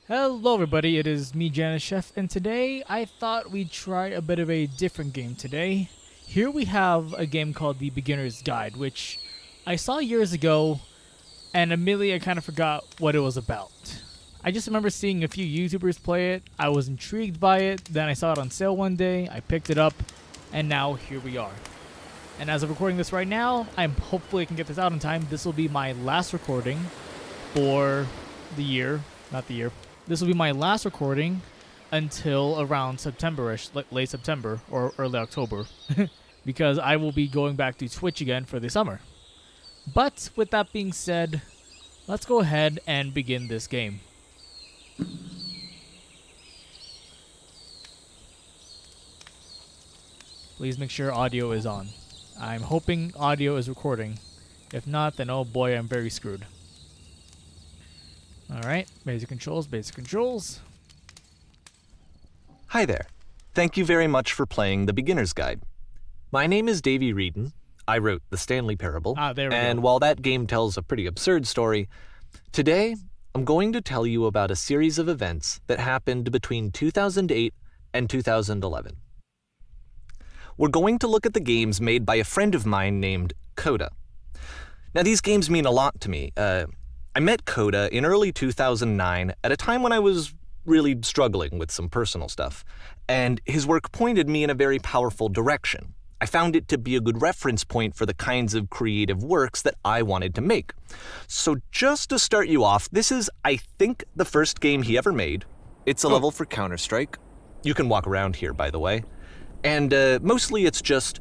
Hello everybody, it is me, Janice Chef, and today I thought we'd try a bit of a different game today. Here we have a game called The Beginner's Guide, which I saw years ago, and immediately I kind of forgot what it was about. I just remember seeing a few YouTubers play it, I was intrigued by it, then I saw it on sale one day, I picked it up, and now here we are. And as of recording this right now, hopefully I can get this out in time. This will be my last recording for the year, not the year. This will be my last recording until around September-ish, late September or early October, because I will be going back to Twitch again for the summer. But with that being said, let's go ahead and begin this game. Please make sure audio is on. I'm hoping audio is recording. If not, then oh boy, I'm very screwed. Alright, basic controls, basic controls. Hi there. Thank you very much for playing The Beginner's Guide. My name is Davey Reedon. I wrote The Stanley Parable. There we and go. While that game tells a pretty absurd story, today I'm going to tell you about a series of events that happened between 2008 and 2011. We're going to look at the games made by a friend of mine named Coda. Now, these games mean a lot to me. I met Coda in early 2009 at a time when I was really struggling with some personal stuff, and his work pointed me in a very powerful direction. I found it to be a good reference point for the kinds of creative works that I wanted to make. So just to start you off, this is, I think, the first game he ever made. It's a level for Counter-Strike. You can walk around here, by the way. And mostly it's just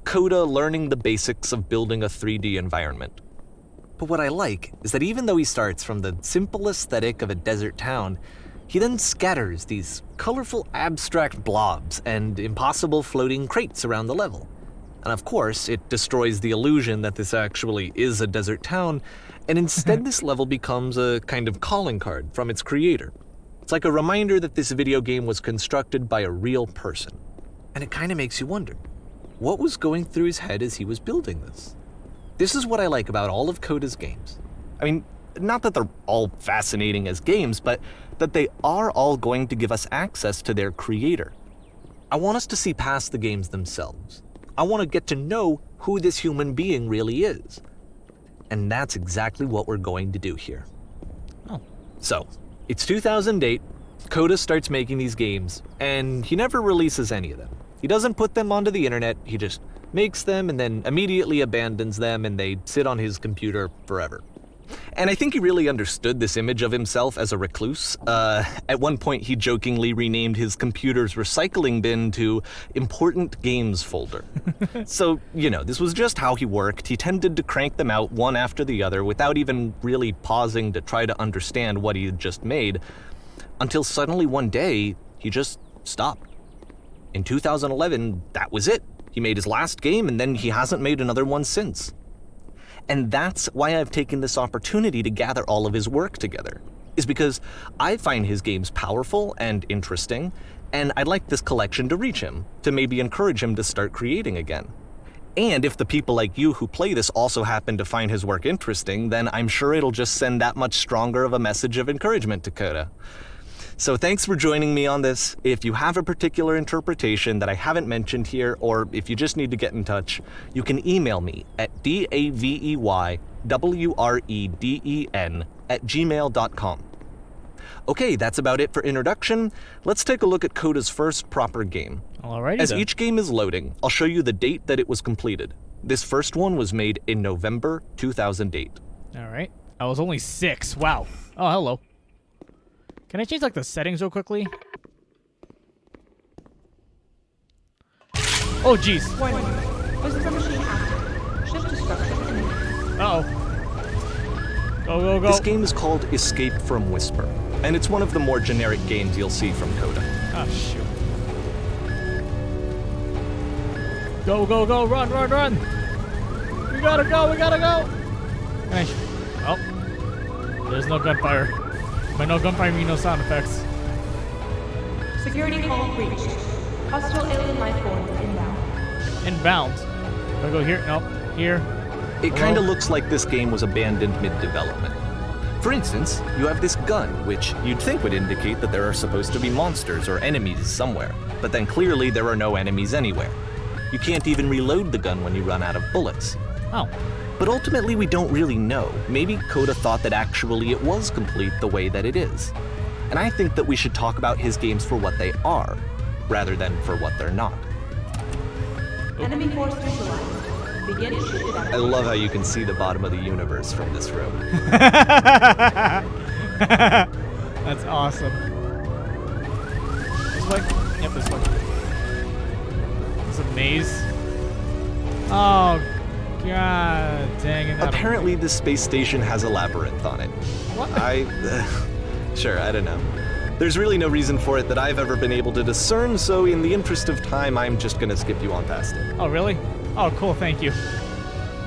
Coda learning the basics of building a 3D environment. But what I like is that even though he starts from the simple aesthetic of a desert town, he then scatters these colorful abstract blobs and impossible floating crates around the level. And of course, it destroys the illusion that this actually is a desert town, and instead this level becomes a kind of calling card from its creator. It's like a reminder that this video game was constructed by a real person. And it kind of makes you wonder, what was going through his head as he was building this? This is what I like about all of Coda's games. I mean, not that they're all fascinating as games, but that they are all going to give us access to their creator. I want us to see past the games themselves. I want to get to know who this human being really is. And that's exactly what we're going to do here. Oh. So, it's 2008, Coda starts making these games, and he never releases any of them. He doesn't put them onto the internet, he just makes them and then immediately abandons them, and they sit on his computer forever. And I think he really understood this image of himself as a recluse. At one point, he jokingly renamed his computer's recycling bin to Important Games Folder. So, this was just how he worked. He tended to crank them out one after the other without even really pausing to try to understand what he had just made, until suddenly one day, he just stopped. In 2011, that was it. He made his last game, and then he hasn't made another one since. And that's why I've taken this opportunity to gather all of his work together, is because I find his games powerful and interesting, and I'd like this collection to reach him, to maybe encourage him to start creating again. And if the people like you who play this also happen to find his work interesting, then I'm sure it'll just send that much stronger of a message of encouragement to Coda. So thanks for joining me on this. If you have a particular interpretation that I haven't mentioned here, or if you just need to get in touch, you can email me at daveywreden@gmail.com. Okay, that's about it for introduction. Let's take a look at Coda's first proper game. Alrighty As then. each game is loading, I'll show you the date that it was completed. This first one was made in November 2008. Alright. I was only 6. Wow. Oh, hello. Can I change the settings real quickly? Oh, jeez. Warning. Whisper machine active. Shift to structure image. Uh-oh. Go. This game is called Escape from Whisper, and it's one of the more generic games you'll see from Coda. Oh, shoot. Go. Run. We gotta go. Can Oh. There's no gunfire. By no gunfire, I mean no sound effects. Security call breached. Hostile alien life forms inbound. Inbound. Do I go here? Nope. Here. It kind of looks like this game was abandoned mid-development. For instance, you have this gun, which you'd think would indicate that there are supposed to be monsters or enemies somewhere, but then clearly there are no enemies anywhere. You can't even reload the gun when you run out of bullets. Oh. But ultimately we don't really know. Maybe Coda thought that actually it was complete the way that it is. And I think that we should talk about his games for what they are, rather than for what they're not. Enemy force visualized. Begin shifted I love how you can see the bottom of the universe from this room. That's awesome. This way? Yep, this way. It's a maze. Oh, god dang it. Apparently this space station has a labyrinth on it. What? Sure, I don't know. There's really no reason for it that I've ever been able to discern, so in the interest of time, I'm just gonna skip you on past it. Oh, really? Oh, cool, thank you.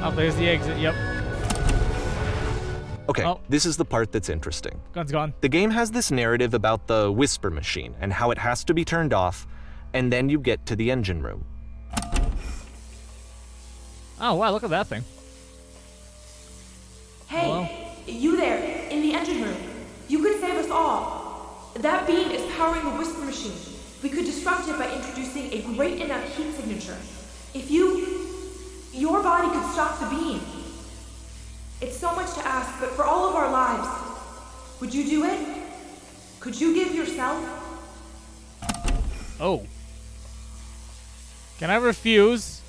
Oh, there's the exit, yep. Okay, Oh. This is the part that's interesting. Gun's gone. The game has this narrative about the whisper machine and how it has to be turned off, and then you get to the engine room. Oh, wow, look at that thing. Hey, Hello? you there, in the engine room. You could save us all. That beam is powering the whisper machine. We could disrupt it by introducing a great enough heat signature. If your body could stop the beam. It's so much to ask, but for all of our lives, would you do it? Could you give yourself? Oh. Can I refuse?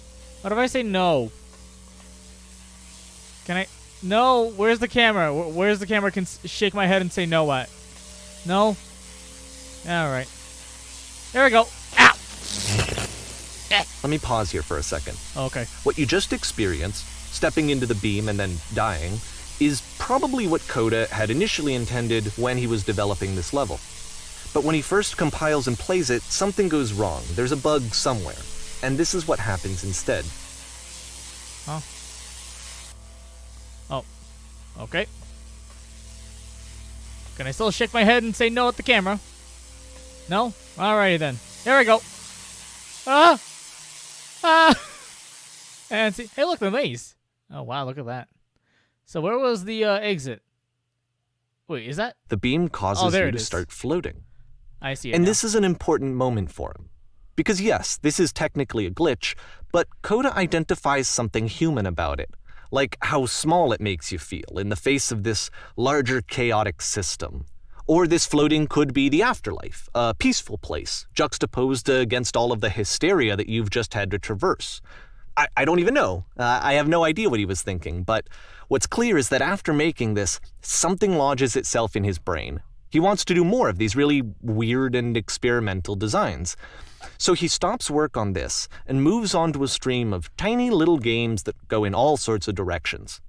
What if I say no? Can I? No, where's the camera? Where's the camera can shake my head and say no what? No? Alright. There we go. Ow! Let me pause here for a second. Okay. What you just experienced, stepping into the beam and then dying, is probably what Coda had initially intended when he was developing this level. But when he first compiles and plays it, something goes wrong. There's a bug somewhere. And this is what happens instead. Huh? Oh. Okay. Can I still shake my head and say no at the camera? No? Alrighty then. Here we go. Ah! Ah! And see. Hey, look, the maze. Oh, wow, look at that. So where was the exit? Wait, is that? The beam causes there you it to is. start floating. I see it And now. this is an important moment for him. Because yes, this is technically a glitch, but Coda identifies something human about it. Like how small it makes you feel in the face of this larger chaotic system. Or this floating could be the afterlife, a peaceful place, juxtaposed against all of the hysteria that you've just had to traverse. I don't even know. I have no idea what he was thinking, but what's clear is that after making this, something lodges itself in his brain. He wants to do more of these really weird and experimental designs. So he stops work on this and moves on to a stream of tiny little games that go in all sorts of directions.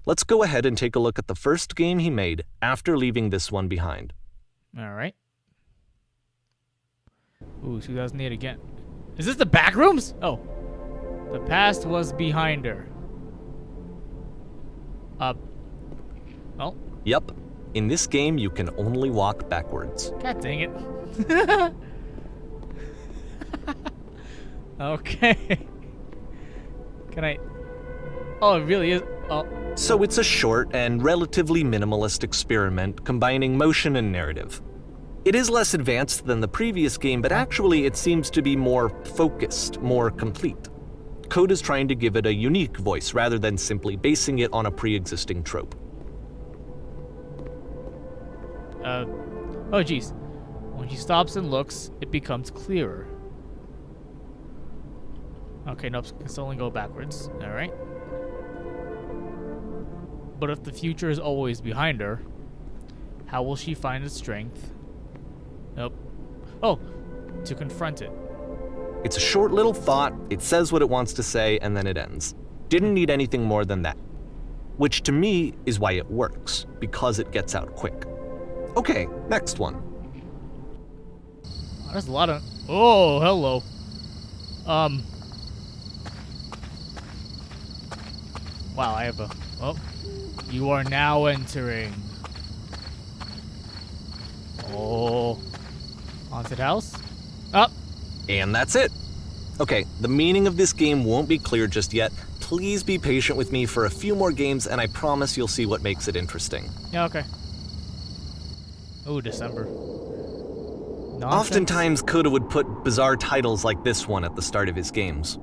Let's go ahead and take a look at the first game he made after leaving this one behind. Alright. Ooh, 2008 again. Is this the back rooms? Oh. The past was behind her. Oh. Yep. In this game, you can only walk backwards. God dang it. Okay. Can I? Oh, it really is. Oh. So it's a short and relatively minimalist experiment combining motion and narrative. It is less advanced than the previous game, but actually it seems to be more focused, more complete. Coda's trying to give it a unique voice rather than simply basing it on a pre-existing trope. Oh, geez. When she stops and looks, it becomes clearer. Okay, nope, can still only go backwards. Alright. But if the future is always behind her, how will she find the strength? Nope. Oh, to confront it. It's a short little thought, it says what it wants to say, and then it ends. Didn't need anything more than that. Which to me is why it works, because it gets out quick. Okay, next one. Oh, there's a lot of... Oh, hello. Wow, I have a... Oh. You are now entering. Oh. Haunted house? Up. And that's it. Okay, the meaning of this game won't be clear just yet. please be patient with me for a few more games, and I promise you'll see what makes it interesting. Yeah, okay. Oh, December. Nonsense. Oftentimes, Coda would put bizarre titles like this one at the start of his games.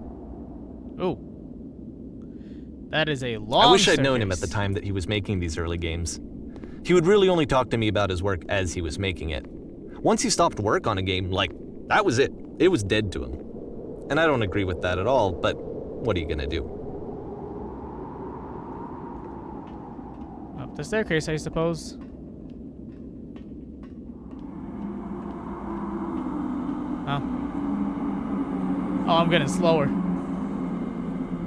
Oh. That is a long I wish I'd known him at staircase. the time that he was making these early games. He would really only talk to me about his work as he was making it. Once he stopped work on a game, that was it. It was dead to him. And I don't agree with that at all, but what are you gonna do? Up the staircase, I suppose. Huh? Oh, I'm getting slower.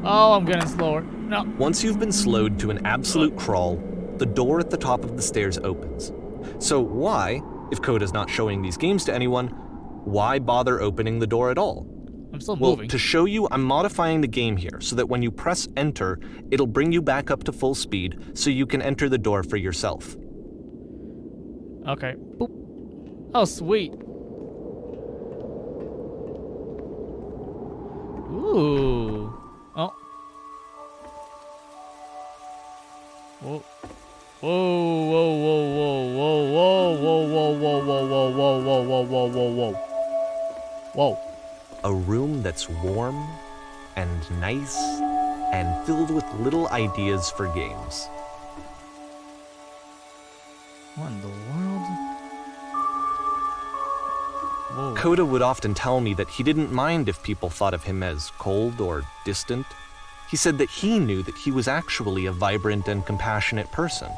Oh, I'm getting slower. No. Once you've been slowed to an absolute crawl, the door at the top of the stairs opens. So why, if Coda's not showing these games to anyone, why bother opening the door at all? I'm still Well, moving. to show you, I'm modifying the game here so that when you press enter, it'll bring you back up to full speed so you can enter the door for yourself. Okay. Boop. Oh, sweet. Ooh. Oh. Whoa. Whoa, whoa, whoa, whoa, whoa, whoa, whoa, whoa, whoa, whoa, whoa, whoa, whoa, whoa, whoa, whoa. Whoa. A room that's warm and nice and filled with little ideas for games. What in the world? Whoa. Coda would often tell me that he didn't mind if people thought of him as cold or distant. He said that he knew that he was actually a vibrant and compassionate person,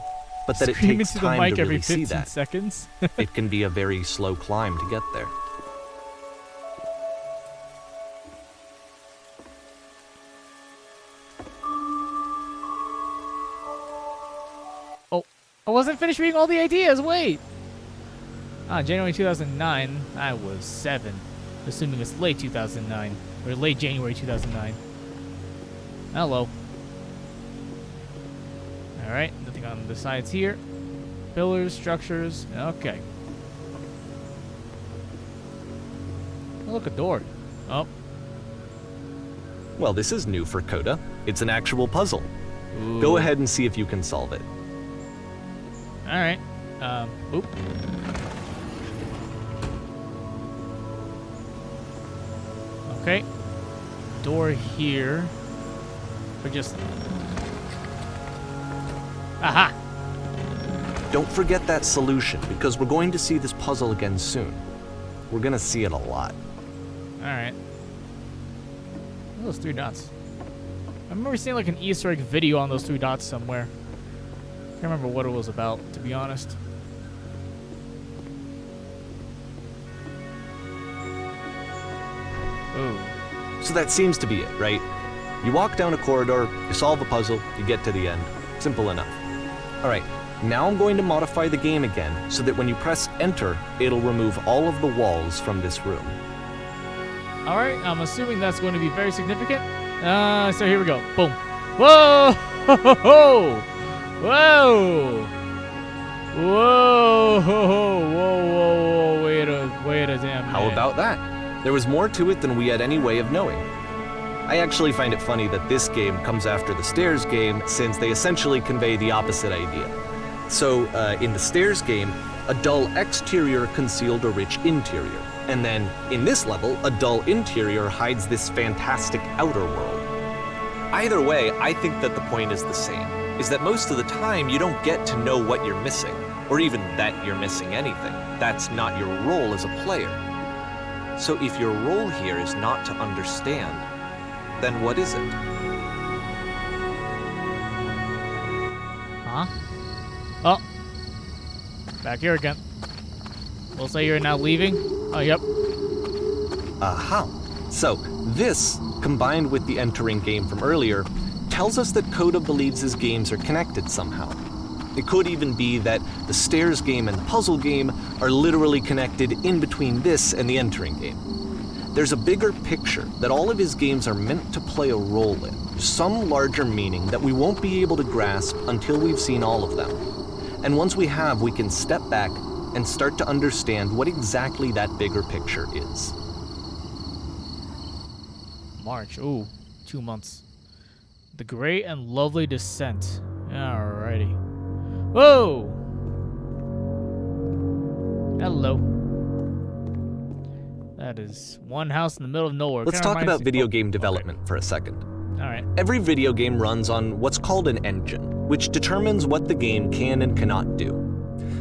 but that it Scream takes into the time mic to every really see 15 that. seconds. It can be a very slow climb to get there. Oh, I wasn't finished reading all the ideas. Wait. January 2009. I was 7. Assuming it's late 2009. Or late January 2009. Hello. Alright, nothing on the sides here. Pillars, structures. Okay. Oh, look, a door. Oh. Well, this is new for Coda. It's an actual puzzle. Ooh. Go ahead and see if you can solve it. Alright. Oop. Okay. Door here. Or just... Aha! Don't forget that solution, because we're going to see this puzzle again soon. We're gonna see it a lot. Alright. Those 3 dots. I remember seeing like an Easter egg video on those 3 dots somewhere. Can't remember what it was about, to be honest. Ooh. So that seems to be it, right? You walk down a corridor, you solve a puzzle, you get to the end. Simple enough. Alright, now I'm going to modify the game again so that when you press enter, it'll remove all of the walls from this room. Alright, I'm assuming that's going to be very significant. So here we go. Boom. Whoa! Ho, ho, ho! Whoa! Whoa! Ho, ho! Whoa, whoa, whoa! Wait a damn How minute. about that? There was more to it than we had any way of knowing. I actually find it funny that this game comes after the Stairs game, since they essentially convey the opposite idea. So, in the Stairs game, a dull exterior concealed a rich interior. And then, in this level, a dull interior hides this fantastic outer world. Either way, I think that the point is the same, is that most of the time you don't get to know what you're missing, or even that you're missing anything. That's not your role as a player. So if your role here is not to understand, then what is it? Huh? Oh. Back here again. We'll say you're now leaving. Oh, yep. Aha. So, this, combined with the entering game from earlier, tells us that Coda believes his games are connected somehow. It could even be that the Stairs game and the puzzle game are literally connected in between this and the entering game. There's a bigger picture that all of his games are meant to play a role in, some larger meaning that we won't be able to grasp until we've seen all of them. And once we have, we can step back and start to understand what exactly that bigger picture is. March. Ooh, 2 months. The great and lovely descent. Alrighty. Whoa! Hello. That is one house in the middle of nowhere. Let's Kinda talk reminds about me- video oh, game development for a second. Alright. Every video game runs on what's called an engine, which determines what the game can and cannot do.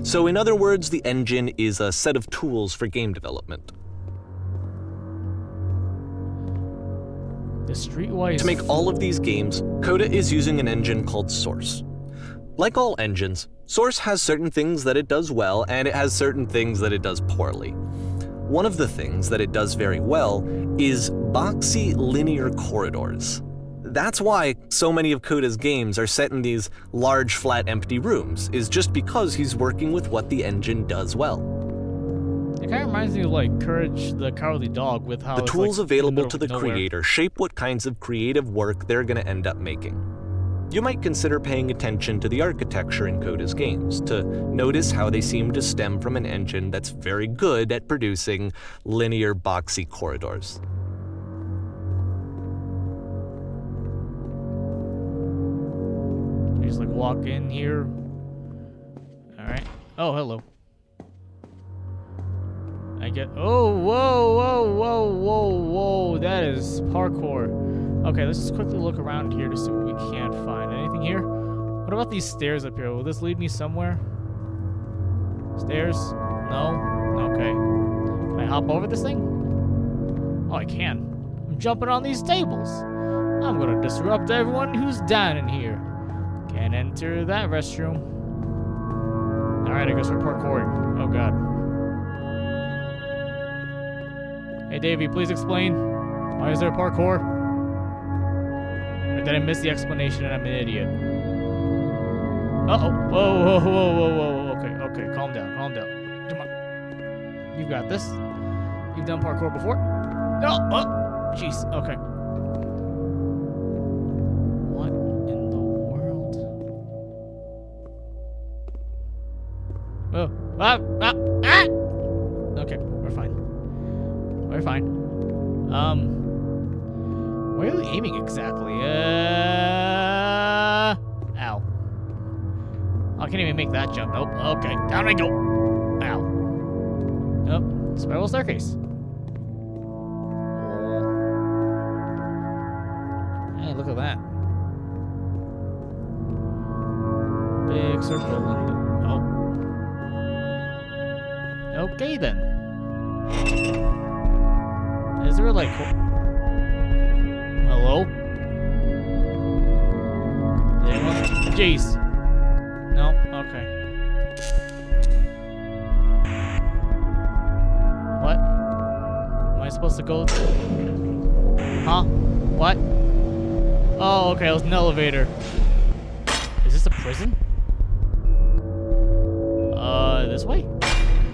So in other words, the engine is a set of tools for game development. The Streetwise. To make all of these games, Coda is using an engine called Source. Like all engines, Source has certain things that it does well, and it has certain things that it does poorly. One of the things that it does very well is boxy linear corridors. That's why so many of Coda's games are set in these large, flat, empty rooms, is just because he's working with what the engine does well. It kind of reminds me of like Courage the Cowardly Dog with how The it's, tools like, in the available middle to of the nowhere. creator shape what kinds of creative work they're going to end up making. You might consider paying attention to the architecture in Coda's games to notice how they seem to stem from an engine that's very good at producing linear, boxy corridors. You just like walk in here. Alright. Oh, hello. I get. Oh, whoa, whoa, whoa, whoa, whoa. That is parkour. Okay, let's just quickly look around here to see what we can find. Anything here? What about these stairs up here? Will this lead me somewhere? Stairs? No? Okay. Can I hop over this thing? Oh, I can. I'm jumping on these tables. I'm gonna disrupt everyone who's down in here. Can't enter that restroom. Alright, I guess we're parkouring. Oh god. Hey Davey, please explain. Why is there parkour? Or did I miss the explanation and I'm an idiot? Uh-oh. Whoa, whoa, whoa, whoa, whoa. Okay, okay, calm down, calm down. Come on. You got this. You've done parkour before? No! Oh! Jeez, okay. What in the world? Oh. Ah! Ah! Ah! Okay, we're fine. We're fine. Where are we aiming exactly? Ow. I can't even make that jump. Nope. Okay, down I go. Ow. Nope. Spiral staircase. Hey, look at that. Big circle. Oh. Okay then. Is there like... Hello? Anyone? Jeez. No? Okay. What? Am I supposed to go... Huh? What? Oh, okay, it was an elevator. Is this a prison? This way?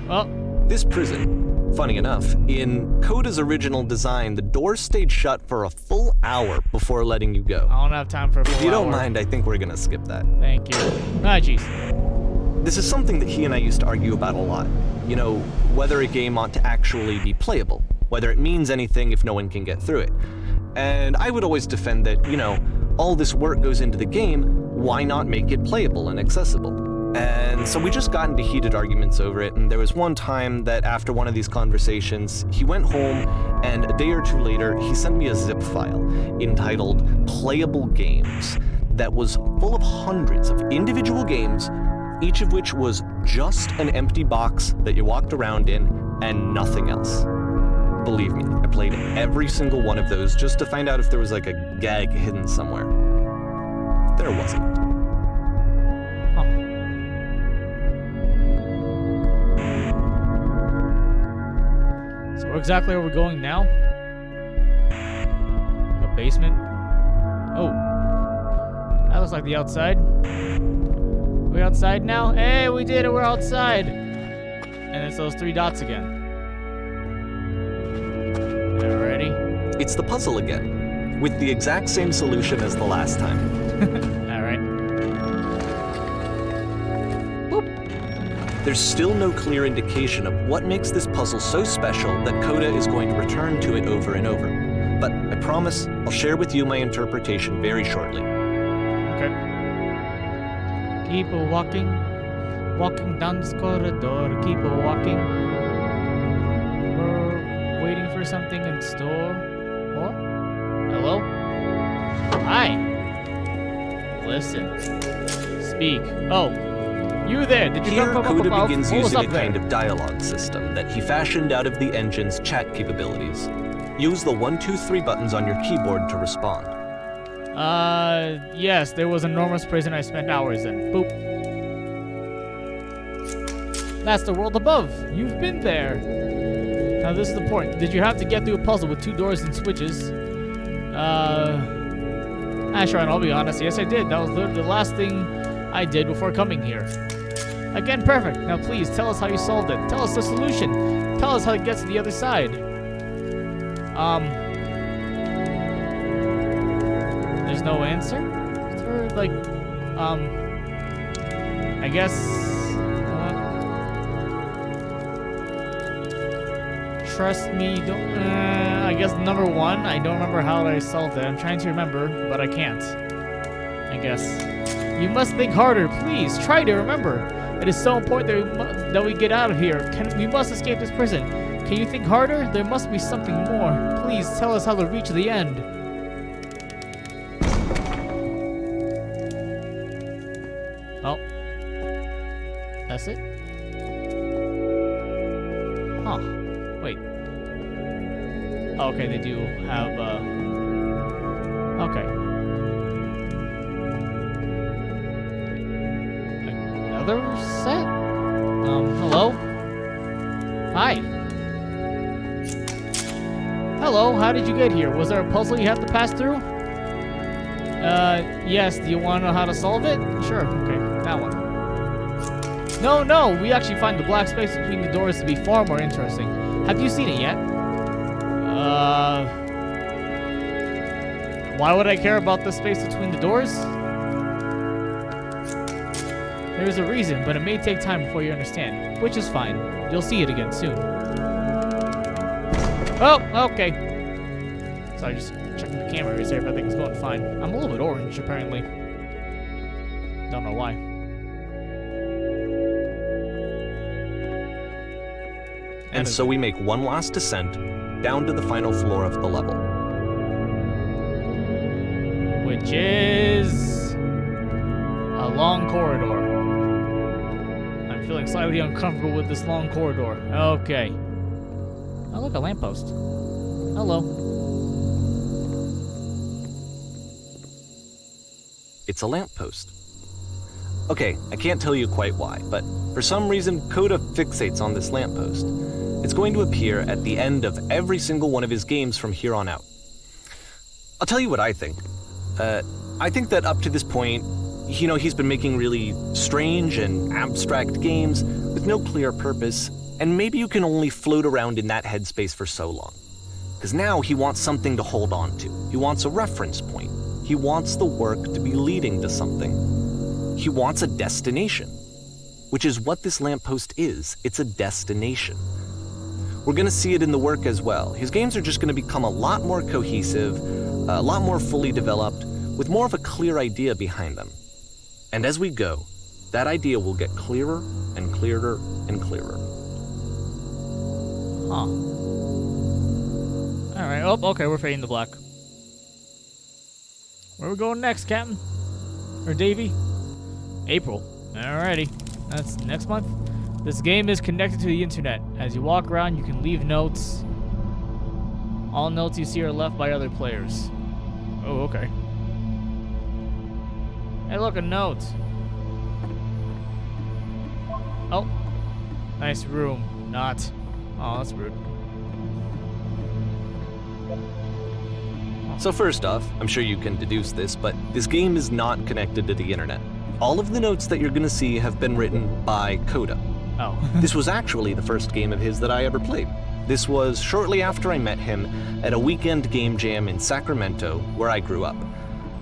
Oh. This prison, funny enough, in Coda's original design, the doors stayed shut for a full hour before letting you go. I don't have time for a full If you don't hour. mind, I think we're gonna skip that. Thank you. Ah, jeez. This is something that he and I used to argue about a lot. You know, whether a game ought to actually be playable, whether it means anything if no one can get through it. And I would always defend that, you know, all this work goes into the game, why not make it playable and accessible? And so we just got into heated arguments over it, and there was one time that after one of these conversations, he went home, and a day or two later, he sent me a zip file entitled Playable Games that was full of hundreds of individual games, each of which was just an empty box that you walked around in and nothing else. Believe me, I played every single one of those just to find out if there was like a gag hidden somewhere. There wasn't. So where exactly are we going now? A basement? Oh. That looks like the outside. We outside now? Hey, we did it, we're outside. And it's those 3 dots again. Alrighty. It's the puzzle again, with the exact same solution as the last time. Alright. Boop. There's still no clear indication of what makes this puzzle so special that Coda is going to return to it over and over. But I promise I'll share with you my interpretation very shortly. Okay. Keep walking. Walking down this corridor. Keep walking. We're waiting for something in store. Or? Hello? Hi. Listen. Speak. Oh. You there. Did you Here, come from Coda above? begins What was using a up there? kind of dialogue system that he fashioned out of the engine's chat capabilities. Use the 1, 2, 3 buttons on your keyboard to respond. Yes, there was an enormous prison I spent hours in. Boop. That's the world above. You've been there. Now this is the point. Did you have to get through a puzzle with 2 doors and switches? Sure, and I'll be honest. Yes, I did. That was the last thing I did before coming here. Again, perfect. Now please, tell us how you solved it. Tell us the solution. Tell us how it gets to the other side. There's no answer? Or, like, I guess... Trust me, don't... I guess number 1, I don't remember how I solved it. I'm trying to remember, but I can't. I guess. You must think harder, please. Try to remember. It is so important that we get out of here. We must escape this prison. Can you think harder? There must be something more. Please tell us how to reach the end. Oh. That's it? Huh. Wait. Oh, okay, they do have, okay. Another set? Hello? Hi. Hello, how did you get here? Was there a puzzle you had to pass through? Yes, do you want to know how to solve it? Sure, okay, that one. No, we actually find the black space between the doors to be far more interesting. Have you seen it yet? Why would I care about the space between the doors? There's a reason, but it may take time before you understand, which is fine. You'll see it again soon. Oh, okay. Sorry, just checking the camera to see if everything's going fine. I'm a little bit orange, apparently. Don't know why. And so we make one last descent down to the final floor of the level. Which is a long corridor. I'm feeling slightly uncomfortable with this long corridor. Okay. Oh, look, a lamppost. Hello. It's a lamppost. Okay, I can't tell you quite why, but for some reason, Coda fixates on this lamppost. It's going to appear at the end of every single one of his games from here on out. I'll tell you what I think. I think that up to this point, he's been making really strange and abstract games with no clear purpose, and maybe you can only float around in that headspace for so long. Because now he wants something to hold on to. He wants a reference point. He wants the work to be leading to something. He wants a destination, which is what this lamppost is. It's a destination. We're going to see it in the work as well. His games are just going to become a lot more cohesive, a lot more fully developed, with more of a clear idea behind them. And as we go, that idea will get clearer and clearer and clearer. Huh. Alright, oh, okay, we're fading to black. Where are we going next, Captain? Or Davey? April. Alrighty. That's next month. This game is connected to the internet. As you walk around, you can leave notes. All notes you see are left by other players. Oh, okay. Hey, look, a note. Oh. Nice room. Not. Oh, that's rude. So first off, I'm sure you can deduce this, but this game is not connected to the internet. All of the notes that you're going to see have been written by Coda. Oh. This was actually the first game of his that I ever played. This was shortly after I met him at a weekend game jam in Sacramento, where I grew up.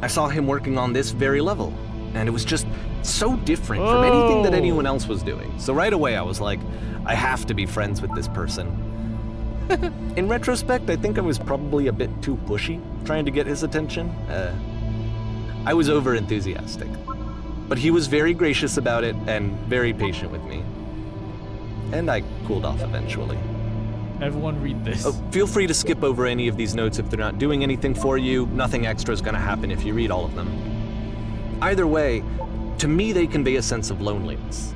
I saw him working on this very level, and it was just so different from anything that anyone else was doing. So right away I was like, I have to be friends with this person. In retrospect, I think I was probably a bit too pushy, trying to get his attention. I was over-enthusiastic. But he was very gracious about it and very patient with me. And I cooled off eventually. Everyone read this. Oh, feel free to skip over any of these notes if they're not doing anything for you. Nothing extra is going to happen if you read all of them. Either way, to me they convey a sense of loneliness.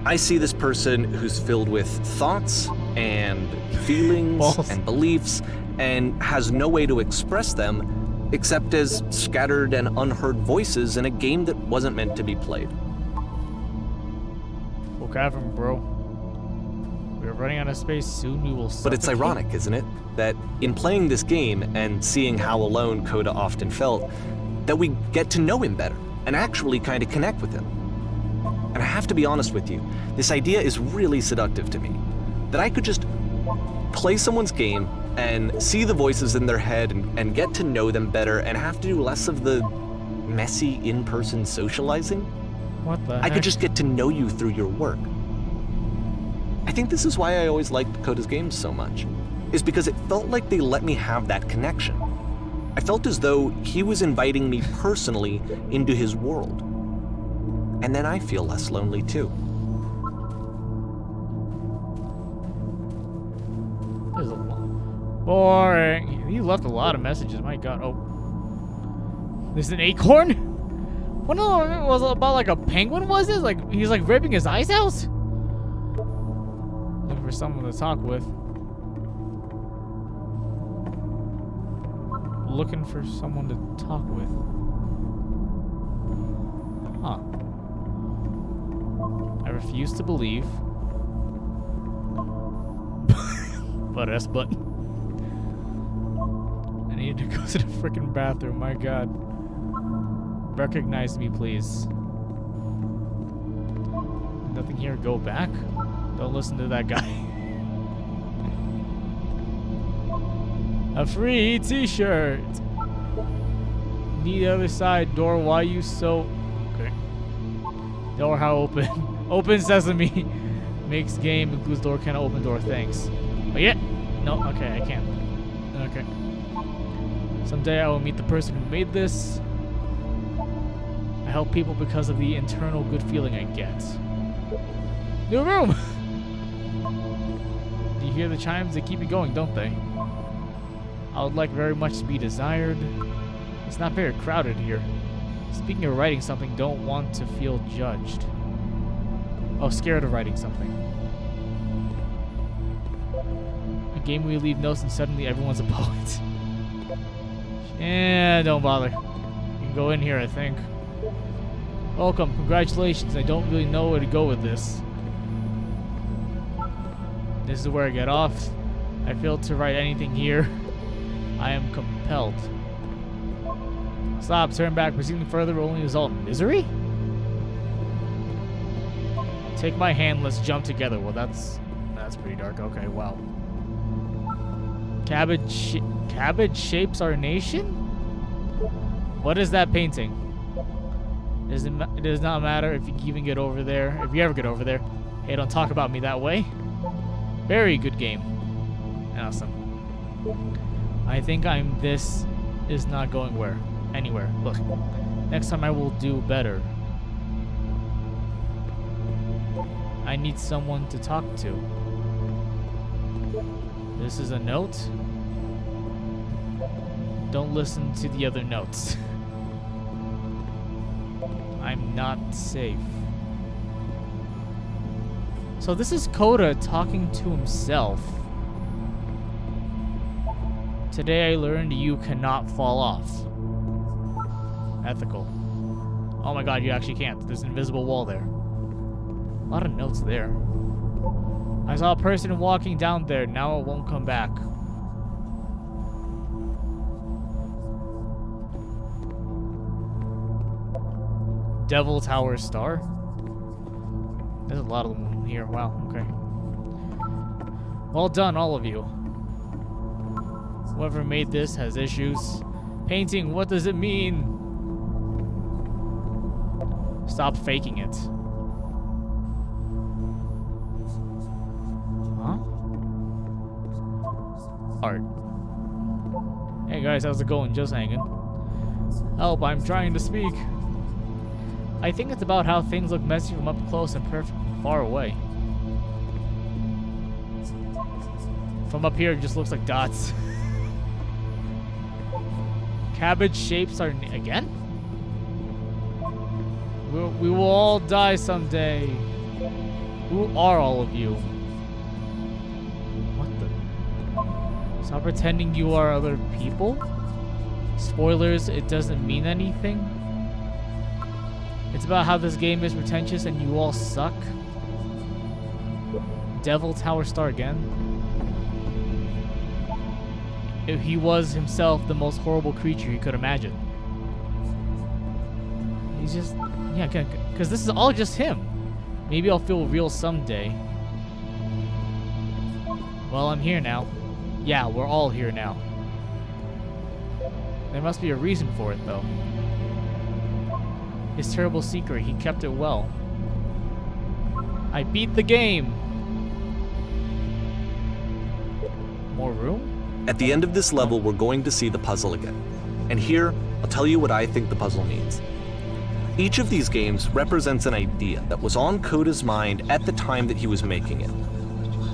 I see this person who's filled with thoughts and feelings Balls. and beliefs and has no way to express them except as scattered and unheard voices in a game that wasn't meant to be played. Full cavern, bro. We're running out of space. Soon we will suffocate. But it's ironic, isn't it? That in playing this game and seeing how alone Coda often felt, that we get to know him better and actually kind of connect with him. And I have to be honest with you, this idea is really seductive to me. That I could just play someone's game and see the voices in their head and get to know them better and have to do less of the messy in-person socializing. What the heck? I could just get to know you through your work. I think this is why I always liked Coda's games so much, is because it felt like they let me have that connection. I felt as though he was inviting me personally into his world. And then I feel less lonely too. There's a lot. Boring. You left a lot of messages. My God. Oh, there's an acorn. What no, it was about like a penguin? Was it like he's like ripping his eyes out? Looking for someone to talk with. Looking for someone to talk with. Huh. I refuse to believe. But S button. I need to go to the freaking bathroom, my God. Recognize me, please. Nothing here, go back? Don't listen to that guy. A free t-shirt. Need the other side, door, why you so... Okay. Door, how open? Open sesame. Makes game, includes door, can't open door, thanks. Oh yeah. No, okay, I can't. Okay. Someday I will meet the person who made this. I help people because of the internal good feeling I get. New room! Do you hear the chimes? They keep me going, don't they? I would like very much to be desired. It's not very crowded here. Speaking of writing something, don't want to feel judged. Oh, scared of writing something. A game where you leave notes and suddenly everyone's a poet. Yeah, don't bother. You can go in here, I think. Welcome, congratulations. I don't really know where to go with this. This is where I get off. I failed to write anything here. I am compelled. Stop, turn back. Proceeding further will only result in misery? Take my hand, let's jump together. Well, that's pretty dark. Okay, wow. Cabbage shapes our nation? What is that painting? It does not matter if you even get over there. If you ever get over there. Hey, don't talk about me that way. Very good game. Awesome. I think this is not going anywhere. Look, next time I will do better. I need someone to talk to. This is a note. Don't listen to the other notes. I'm not safe. So this is Coda talking to himself. Today I learned you cannot fall off. Ethical. Oh my God, you actually can't. There's an invisible wall there. A lot of notes there. I saw a person walking down there. Now it won't come back. Devil Tower Star? There's a lot of them here. Wow, okay. Well done, all of you. Whoever made this has issues. Painting, what does it mean? Stop faking it. Huh? Art. Hey guys, how's it going? Just hanging. Help, I'm trying to speak. I think it's about how things look messy from up close and perfect from far away. From up here, it just looks like dots. Cabbage shapes are again? We will all die someday. Who are all of you? What the? Stop pretending you are other people? Spoilers, it doesn't mean anything. It's about how this game is pretentious and you all suck. Devil Tower Star again? If he was himself the most horrible creature he could imagine. He's just... yeah, because this is all just him. Maybe I'll feel real someday. Well, I'm here now. Yeah, we're all here now. There must be a reason for it, though. His terrible secret, he kept it well. I beat the game! More room? At the end of this level, we're going to see the puzzle again. And here, I'll tell you what I think the puzzle means. Each of these games represents an idea that was on Coda's mind at the time that he was making it.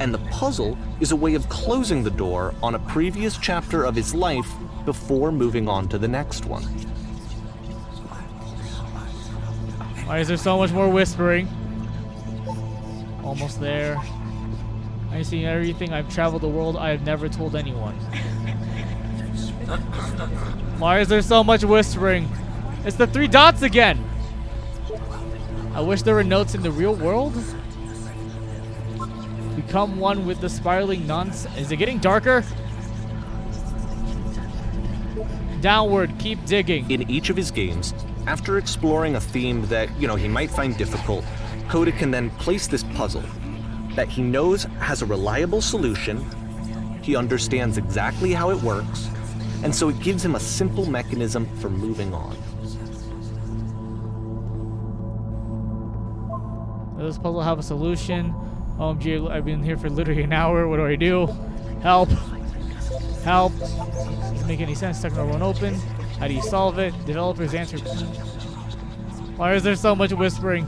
And the puzzle is a way of closing the door on a previous chapter of his life before moving on to the next one. Why is there so much more whispering? Almost there. I've seen everything. I've traveled the world. I have never told anyone. Why is there so much whispering? It's the 3 dots again. I wish there were notes in the real world. Become one with the spiraling nonsense. Is it getting darker? Downward, keep digging. In each of his games, after exploring a theme that, he might find difficult, Coda can then place this puzzle that he knows has a reliable solution, he understands exactly how it works, and so it gives him a simple mechanism for moving on. Does this puzzle have a solution? OMG, I've been here for literally an hour. What do I do? Help. Help. Doesn't make any sense. Technical one open. How do you solve it? Developers answer. Why is there so much whispering?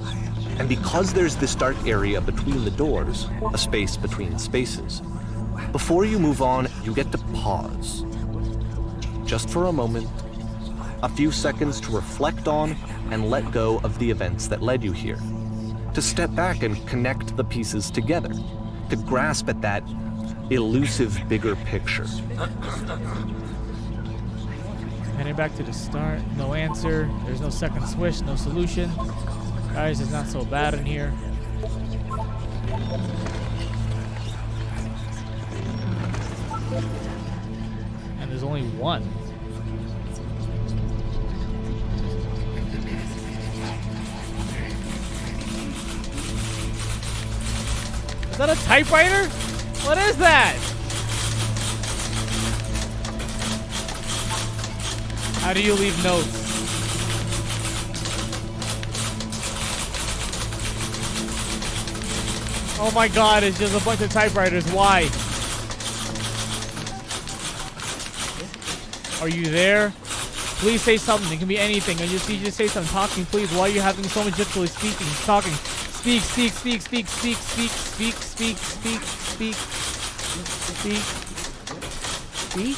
And because there's this dark area between the doors, a space between spaces, before you move on, you get to pause. Just for a moment, a few seconds to reflect on and let go of the events that led you here. To step back and connect the pieces together. To grasp at that elusive bigger picture. Heading back to the start. No answer. There's no second swish. No solution. Guys, it's not so bad in here. And there's only one. Is that a typewriter? What is that? How do you leave notes? Oh my god, it's just a bunch of typewriters. Why? Are you there? Please say something. It can be anything. I just need you to say something. Talking, please. Why are you having so much difficulty speaking? Talking. Speak, speak, speak, speak, speak, speak, speak, speak, speak, speak, speak, speak.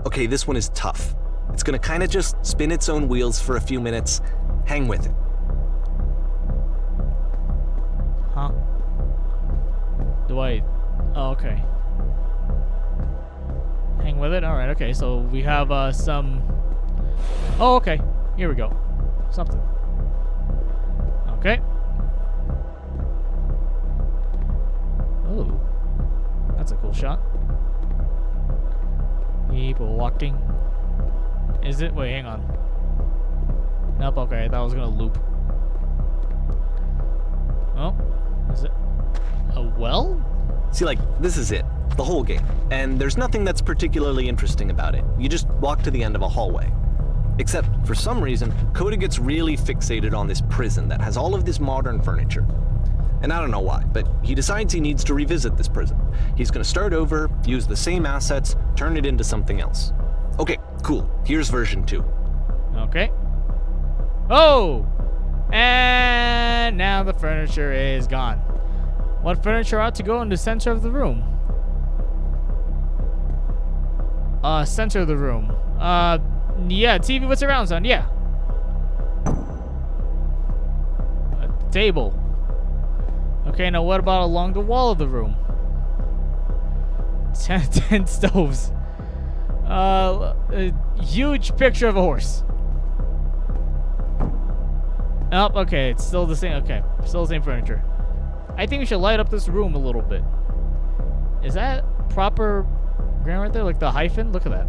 Okay, this one is tough. It's gonna kind of just spin its own wheels for a few minutes. Hang with it. Huh? Do I... Oh, okay. Hang with it? Alright, okay, so we have some... Oh, okay. Here we go. Something. Okay. Oh. That's a cool shot. People walking. Is it? Wait, hang on. Nope, okay, that was gonna loop. Oh, is it a well? See, this is it. The whole game. And there's nothing that's particularly interesting about it. You just walk to the end of a hallway. Except, for some reason, Coda gets really fixated on this prison that has all of this modern furniture. And I don't know why, but he decides he needs to revisit this prison. He's gonna start over, use the same assets, turn it into something else. Okay, cool. Here's version 2. Okay. Oh! And now the furniture is gone. What furniture ought to go in the center of the room? Center of the room. Yeah, TV with surround sound, yeah. A table. Okay, now what about along the wall of the room? 10 stoves. A huge picture of a horse. Oh, okay, it's still the same. Okay, still the same furniture. I think we should light up this room a little bit. Is that proper ground right there? Like the hyphen? Look at that.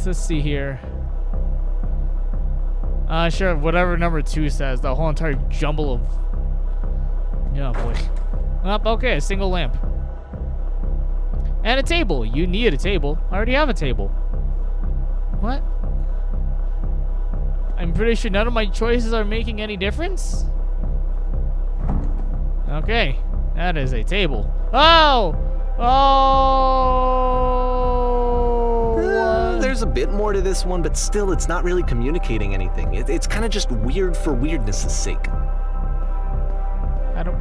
Let's see here. Sure, whatever number 2 says. The whole entire jumble of... Yeah, boy. Okay, a single lamp. And a table. You need a table. I already have a table. What? I'm pretty sure none of my choices are making any difference. Okay, that is a table. Oh! Oh! There's a bit more to this one, but still, it's not really communicating anything. It's kind of just weird for weirdness' sake. I don't...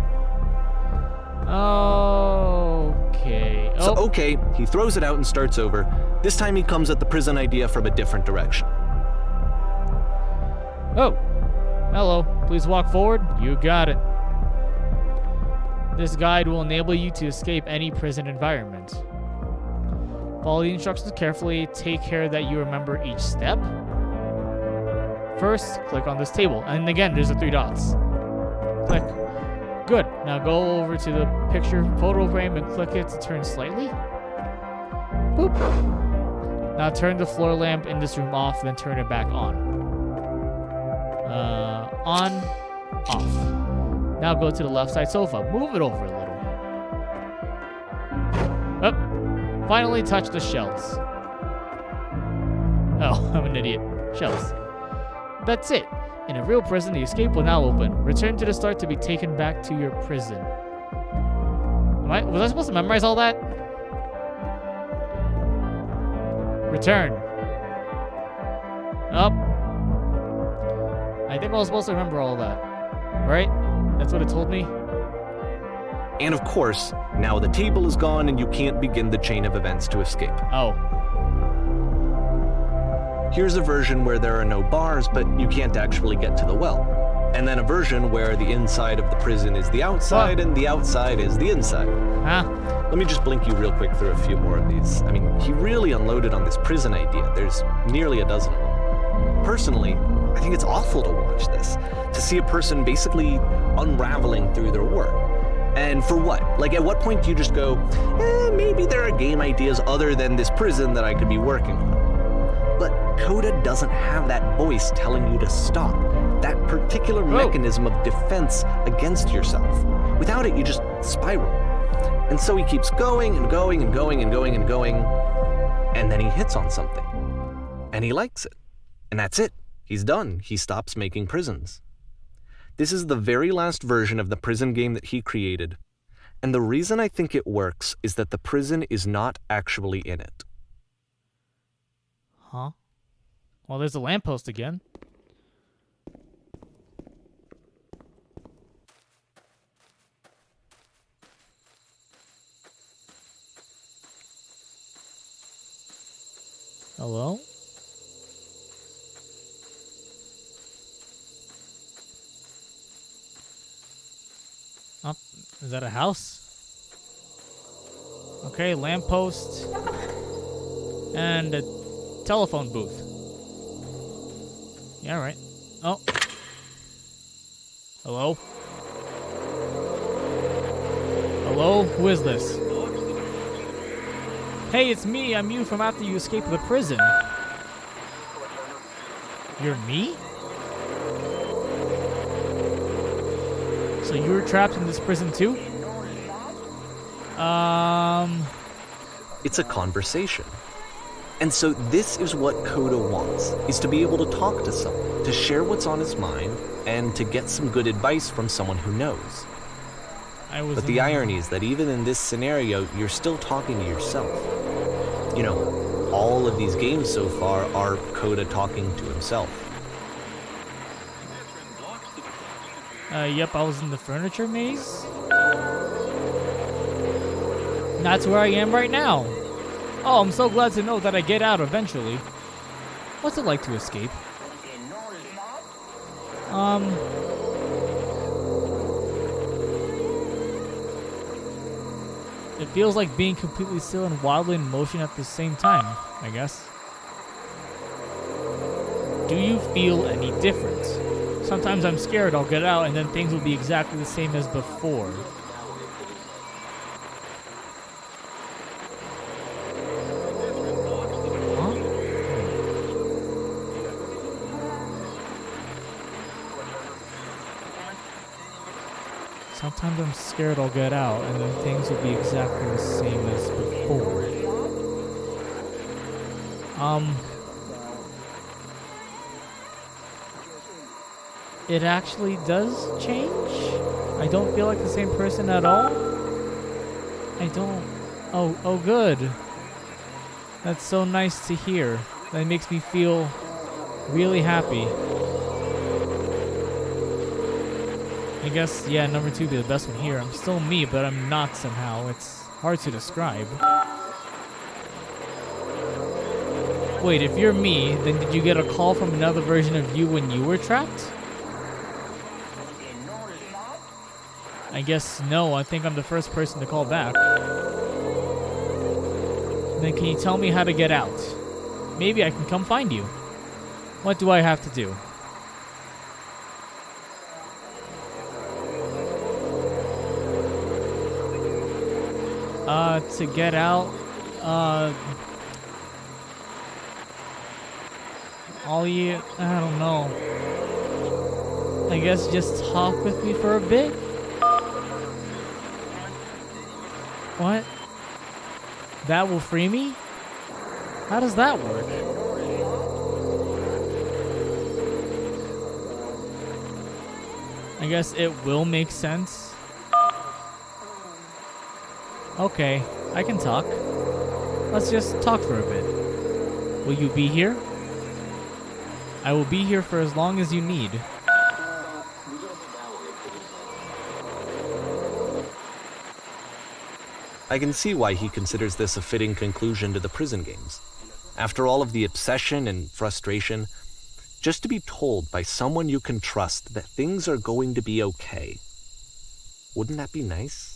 Okay. Oh. So, okay, he throws it out and starts over. This time he comes at the prison idea from a different direction. Oh. Hello. Please walk forward. You got it. This guide will enable you to escape any prison environment. Follow the instructions carefully. Take care that you remember each step. First, click on this table. And again, there's the 3 dots. Click. Good. Now go over to the picture photo frame and click it to turn slightly. Boop. Now turn the floor lamp in this room off, then turn it back on. On, off. Now go to the left side sofa. Move it over a little. Up. Finally touch the shelves. Oh, I'm an idiot. Shelves. That's it. In a real prison, the escape will now open. Return to the start to be taken back to your prison. Was I supposed to memorize all that? Return. Up. I think I was supposed to remember all that. Right? That's what it told me? And of course, now the table is gone and you can't begin the chain of events to escape. Oh. Here's a version where there are no bars, but you can't actually get to the well. And then a version where the inside of the prison is the outside and the outside is the inside. Huh? Let me just blink you real quick through a few more of these. I mean, he really unloaded on this prison idea. There's nearly a dozen of them. Personally, I think it's awful to watch this, to see a person basically unraveling through their work. And for what? Like, at what point do you just go, maybe there are game ideas other than this prison that I could be working on? But Coda doesn't have that voice telling you to stop, that particular mechanism of defense against yourself. Without it, you just spiral. And so he keeps going and going and going and going and going, and then he hits on something. And he likes it. And that's it. He's done. He stops making prisons. This is the very last version of the prison game that he created. And the reason I think it works is that the prison is not actually in it. Huh? Well, there's a lamppost again. Hello? Is that a house? Okay, lamppost. And a telephone booth. Yeah, right. Oh. Hello? Hello? Who is this? Hey, it's me. I'm you from after you escaped the prison. You're me? So you were trapped in this prison too? It's a conversation. And so this is what Coda wants, is to be able to talk to someone, to share what's on his mind, and to get some good advice from someone who knows. But the irony is that even in this scenario, you're still talking to yourself. You know, all of these games so far are Coda talking to himself. Yep, I was in the furniture maze. That's where I am right now. Oh, I'm so glad to know that I get out eventually. What's it like to escape? It feels like being completely still and wildly in motion at the same time, I guess. Do you feel any difference? Sometimes I'm scared I'll get out and then things will be exactly the same as before. Sometimes I'm scared I'll get out and then things will be exactly the same as before. It actually does change? I don't feel like the same person at all? I don't... Oh good. That's so nice to hear. That makes me feel really happy. I guess, yeah, number 2 would be the best one here. I'm still me, but I'm not somehow. It's hard to describe. Wait, if you're me, then did you get a call from another version of you when you were trapped? I guess no, I think I'm the first person to call back. Then can you tell me how to get out? Maybe I can come find you. What do I have to do? To get out, I don't know. I guess just talk with me for a bit? What? That will free me? How does that work? I guess it will make sense. Okay, I can talk. Let's just talk for a bit. Will you be here? I will be here for as long as you need. I can see why he considers this a fitting conclusion to the prison games. After all of the obsession and frustration, just to be told by someone you can trust that things are going to be okay. Wouldn't that be nice?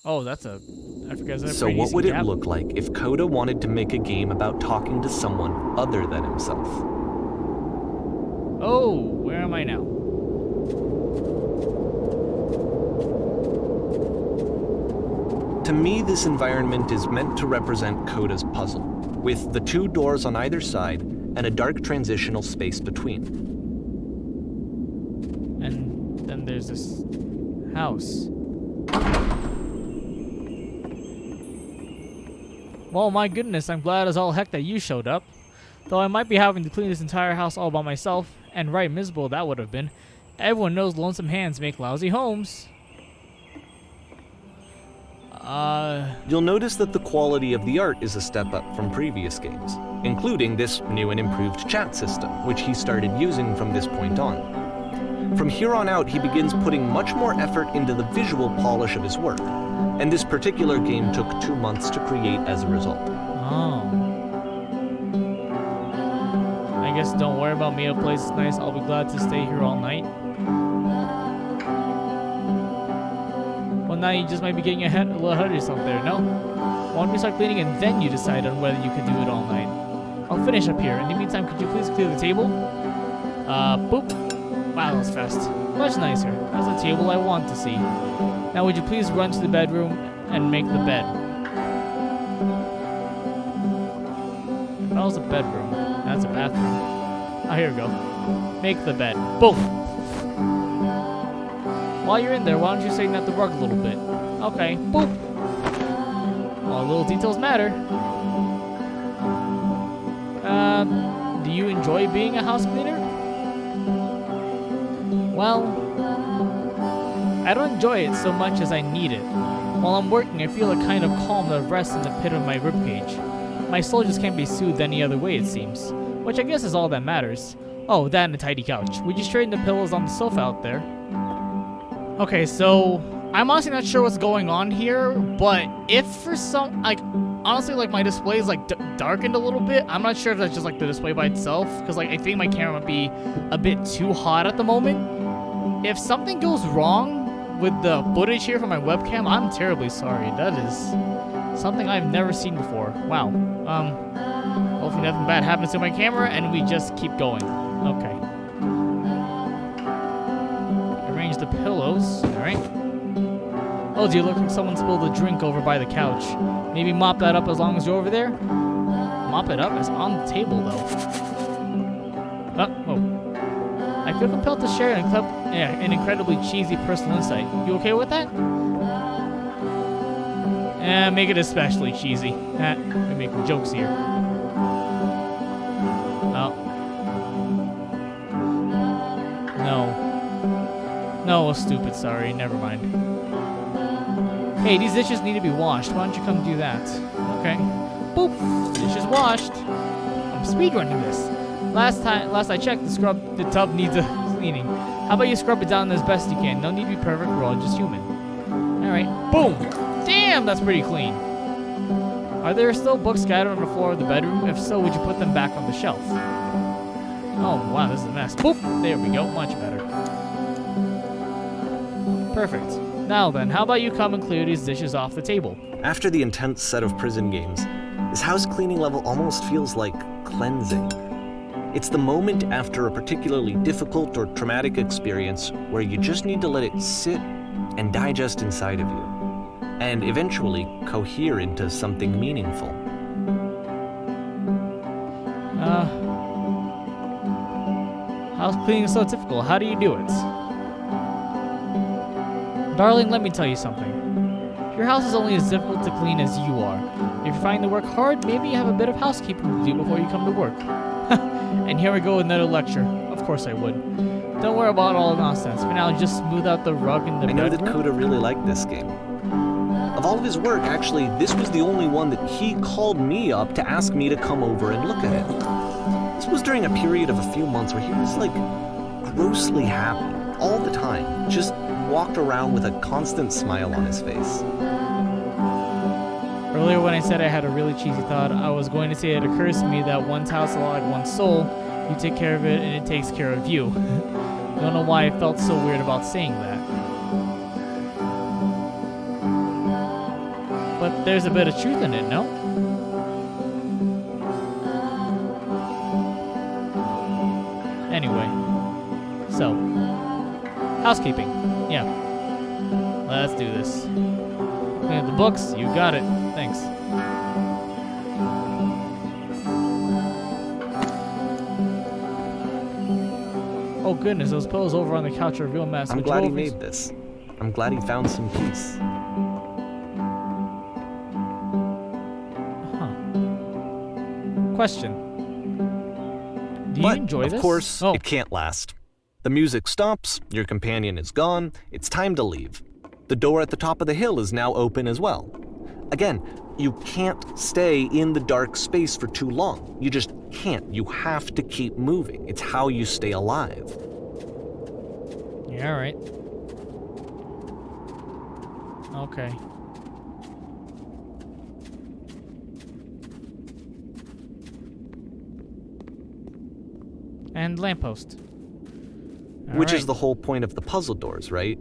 Oh, that's a... I forgot that's a So pretty what easy would it gap. look like if Coda wanted to make a game about talking to someone other than himself? Oh, where am I now? To me, this environment is meant to represent Coda's puzzle, with the 2 doors on either side and a dark transitional space between. And then there's this house. Well, my goodness, I'm glad as all heck that you showed up. Though I might be having to clean this entire house all by myself, and right miserable that would have been. Everyone knows lonesome hands make lousy homes. You'll notice that the quality of the art is a step up from previous games, including this new and improved chat system, which he started using from this point on. From here on out, he begins putting much more effort into the visual polish of his work, and this particular game took 2 months to create as a result. Oh. I guess don't worry about me, a place is nice, I'll be glad to stay here all night. Well, now you just might be getting a little ahead of yourself there, no? Why don't we start cleaning and then you decide on whether you could do it all night? I'll finish up here. In the meantime, could you please clear the table? Boop. Wow, that was fast. Much nicer. That's the table I want to see. Now would you please run to the bedroom and make the bed? That was a bedroom. That's a bathroom. Ah, here we go. Make the bed. Boom! While you're in there, why don't you straighten out the rug a little bit? Okay. Boop! All little details matter. Do you enjoy being a house cleaner? Well, I don't enjoy it so much as I need it. While I'm working, I feel a kind of calm that rests in the pit of my ribcage. My soul just can't be soothed any other way, it seems. Which I guess is all that matters. Oh, that and a tidy couch. Would you straighten the pillows on the sofa out there? Okay, so I'm honestly not sure what's going on here, but if for some, like, honestly, like, my display is, like, darkened a little bit. I'm not sure if that's just, like, the display by itself, because, like, I think my camera might be a bit too hot at the moment. If something goes wrong with the footage here from my webcam, I'm terribly sorry. That is something I've never seen before. Wow. Hopefully nothing bad happens to my camera, and we just keep going. Okay. Arrange the pillows. Alright. Oh, do you look like someone spilled a drink over by the couch? Maybe mop that up as long as you're over there? Mop it up? It's on the table, though. Oh. I feel compelled to share an incredibly cheesy personal insight. You okay with that? Make it especially cheesy. We're making jokes here. Oh. No, stupid, sorry, never mind. Hey, these dishes need to be washed. Why don't you come do that? Okay. Boop! Dishes washed. I'm speedrunning this. Last I checked, the tub needs a cleaning. How about you scrub it down as best you can? No need to be perfect, we're all just human. Alright. Boom! Damn, that's pretty clean. Are there still books scattered on the floor of the bedroom? If so, would you put them back on the shelf? Oh, wow, this is a mess. Boop! There we go, much better. Perfect. Now then, how about you come and clear these dishes off the table? After the intense set of prison games, this house cleaning level almost feels like cleansing. It's the moment after a particularly difficult or traumatic experience where you just need to let it sit and digest inside of you, and eventually cohere into something meaningful. House cleaning is so difficult. How do you do it? Darling, let me tell you something. Your house is only as difficult to clean as you are. If you find the work hard, maybe you have a bit of housekeeping to do before you come to work. And here we go with another lecture. Of course I would. Don't worry about all the nonsense. For now, just smooth out the rug in the bedroom. I know that Coda really liked this game. Of all of his work, actually, this was the only one that he called me up to ask me to come over and look at it. This was during a period of a few months where he was, like, grossly happy all the time. Just walked around with a constant smile on his face. Earlier when I said I had a really cheesy thought, I was going to say it occurs to me that one's house is a lot like one's soul. You take care of it and it takes care of you. Don't know why I felt so weird about saying that. But there's a bit of truth in it, no? Anyway. So. Housekeeping. Yeah. Let's do this. Clean up the books. You got it. Thanks. Oh goodness, those pillows over on the couch are a real mess. I'm glad he made this. I'm glad he found some peace. Huh. Question. Do you enjoy this? Of course, it can't last. The music stops, your companion is gone, it's time to leave. The door at the top of the hill is now open as well. Again, you can't stay in the dark space for too long. You just can't. You have to keep moving. It's how you stay alive. Yeah, all right. Okay. And lamppost. Which is the whole point of the puzzle doors, right?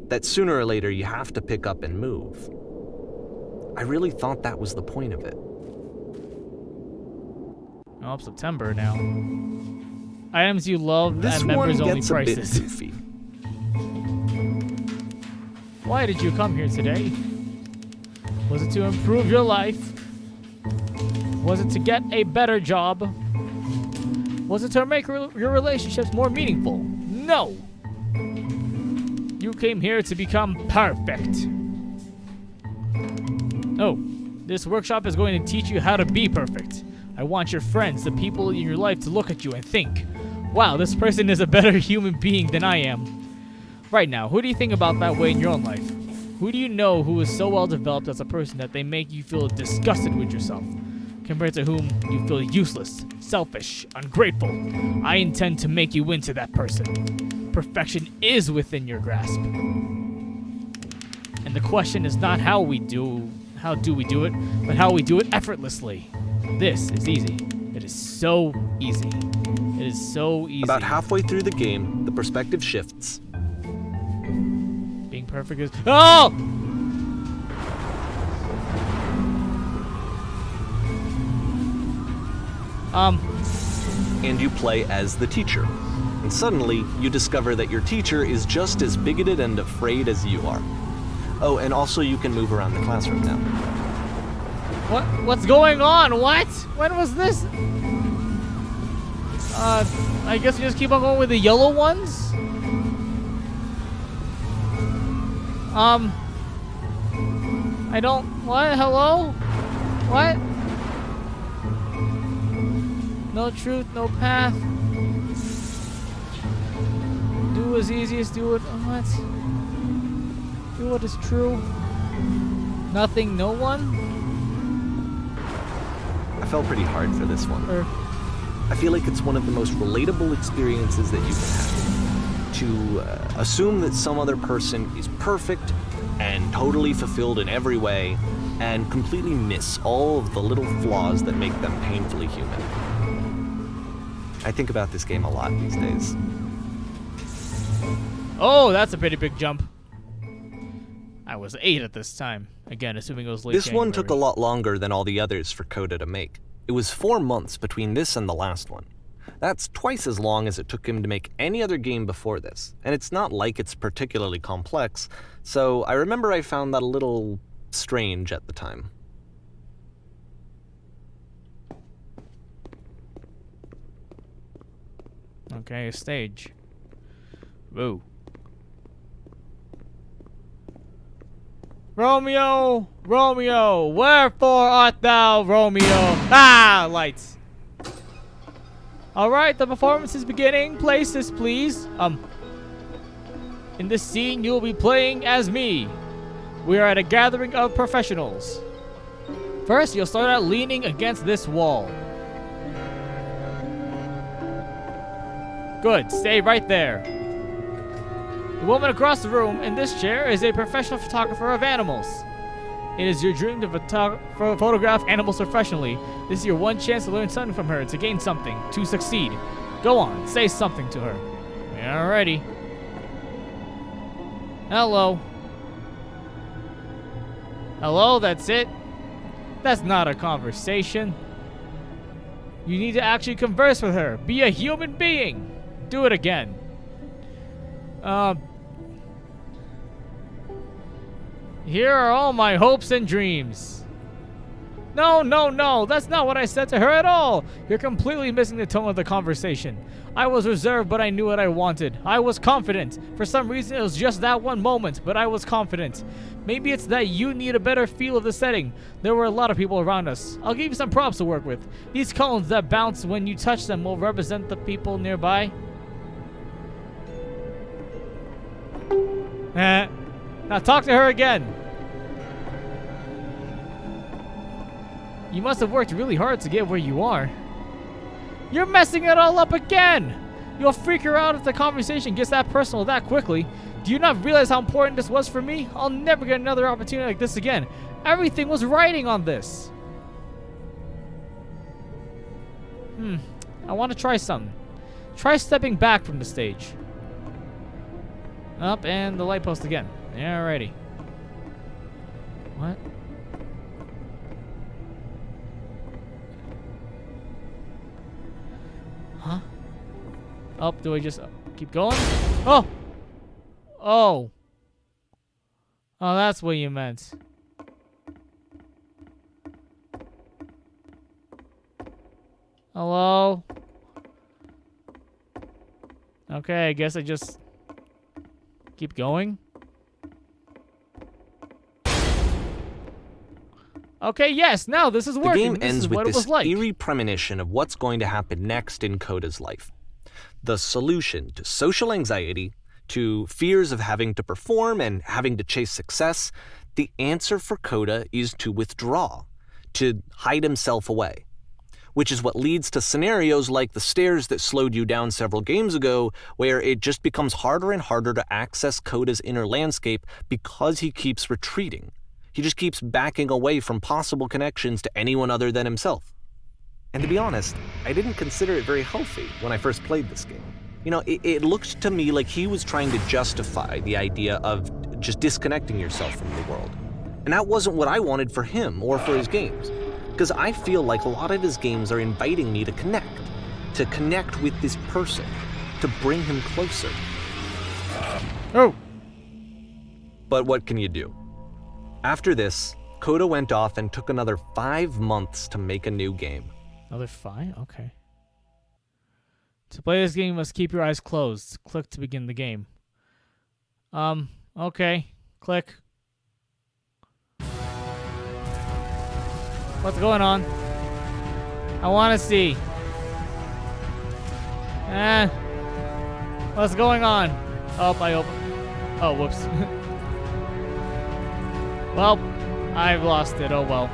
That sooner or later you have to pick up and move. I really thought that was the point of it. Oh, September now. Items you love at members only prices. This one gets a bit goofy. Why did you come here today? Was it to improve your life? Was it to get a better job? Was it to make your relationships more meaningful? No! You came here to become perfect. Oh, This workshop is going to teach you how to be perfect. I want your friends, the people in your life, to look at you and think, wow, this person is a better human being than I am. Right now, who do you think about that way in your own life? Who do you know who is so well developed as a person that they make you feel disgusted with yourself, compared to whom you feel useless, selfish, ungrateful? I intend to make you into that person. Perfection is within your grasp. And the question is not how do we do it, but how we do it effortlessly. This is easy. It is so easy. It is so easy. About halfway through the game, the perspective shifts. Being perfect is... Oh! And you play as the teacher. And suddenly, you discover that your teacher is just as bigoted and afraid as you are. Oh, and also you can move around the classroom now. What's going on? What? When was this? I guess we just keep on going with the yellow ones? I don't... What? Hello? What? No truth, no path. Do as easy as do it. What? Do what is true. Nothing, no one? I felt pretty hard for this one. I feel like it's one of the most relatable experiences that you can have. To assume that some other person is perfect and totally fulfilled in every way, and completely miss all of the little flaws that make them painfully human. I think about this game a lot these days. Oh, that's a pretty big jump. I was 8 at this time. Again, assuming it was late This January. one took a lot longer than all the others for Coda to make. It was 4 months between this and the last one. That's twice as long as it took him to make any other game before this, and it's not like it's particularly complex, so I remember I found that a little strange at the time. Okay, a stage. Whoa. Romeo, Romeo, wherefore art thou, Romeo? Ah, lights. All right, the performance is beginning. Places, please. In this scene, you'll be playing as me. We are at a gathering of professionals. First, you'll start out leaning against this wall. Good, stay right there. The woman across the room in this chair is a professional photographer of animals. It is your dream to photograph animals professionally. This is your one chance to learn something from her, to gain something, to succeed. Go on, say something to her. Alrighty. Hello. Hello, that's it? That's not a conversation. You need to actually converse with her. Be a human being. Do it again. Here are all my hopes and dreams. No, no, no. That's not what I said to her at all. You're completely missing the tone of the conversation. I was reserved, but I knew what I wanted. I was confident. For some reason, it was just that one moment, but I was confident. Maybe it's that you need a better feel of the setting. There were a lot of people around us. I'll give you some props to work with. These cones that bounce when you touch them will represent the people nearby. Now talk to her again. You must have worked really hard to get where you are. You're messing it all up again. You'll freak her out if the conversation gets that personal that quickly. Do you not realize how important this was for me? I'll never get another opportunity like this again. Everything was riding on this. I want to try something. Try stepping back from the stage. Up, and the light post again. Alrighty. What? Huh? Oh, do I just keep going? Oh! Oh. Oh, that's what you meant. Hello? Okay, I guess I just keep going. Okay, yes, now this is The working. game This ends is with what it this was like. eerie premonition of what's going to happen next in Coda's life. The solution to social anxiety, to fears of having to perform and having to chase success, the answer for Coda is to withdraw, to hide himself away. Which is what leads to scenarios like the stairs that slowed you down several games ago, where it just becomes harder and harder to access Coda's inner landscape because he keeps retreating. He just keeps backing away from possible connections to anyone other than himself. And to be honest, I didn't consider it very healthy when I first played this game. You know, it looked to me like he was trying to justify the idea of just disconnecting yourself from the world. And that wasn't what I wanted for him or for his games. Because I feel like a lot of his games are inviting me to connect with this person, to bring him closer. Oh! But what can you do? After this, Coda went off and took another 5 months to make a new game. Another 5? Okay. To play this game, you must keep your eyes closed. Click to begin the game. Okay. Click. What's going on? I want to see. What's going on? Oh, I open. Oh, whoops. Well, I've lost it. Oh, well.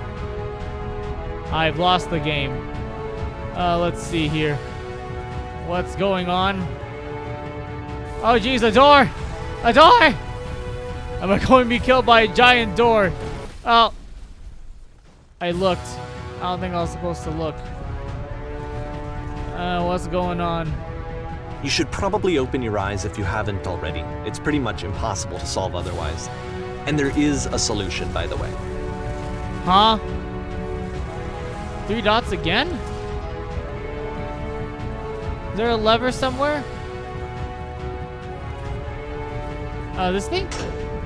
I've lost the game. Let's see here. What's going on? Oh, geez, a door! A door! Am I going to be killed by a giant door? Oh. I looked. I don't think I was supposed to look. What's going on? You should probably open your eyes if you haven't already. It's pretty much impossible to solve otherwise. And there is a solution, by the way. Huh? 3 dots again? Is there a lever somewhere? This thing?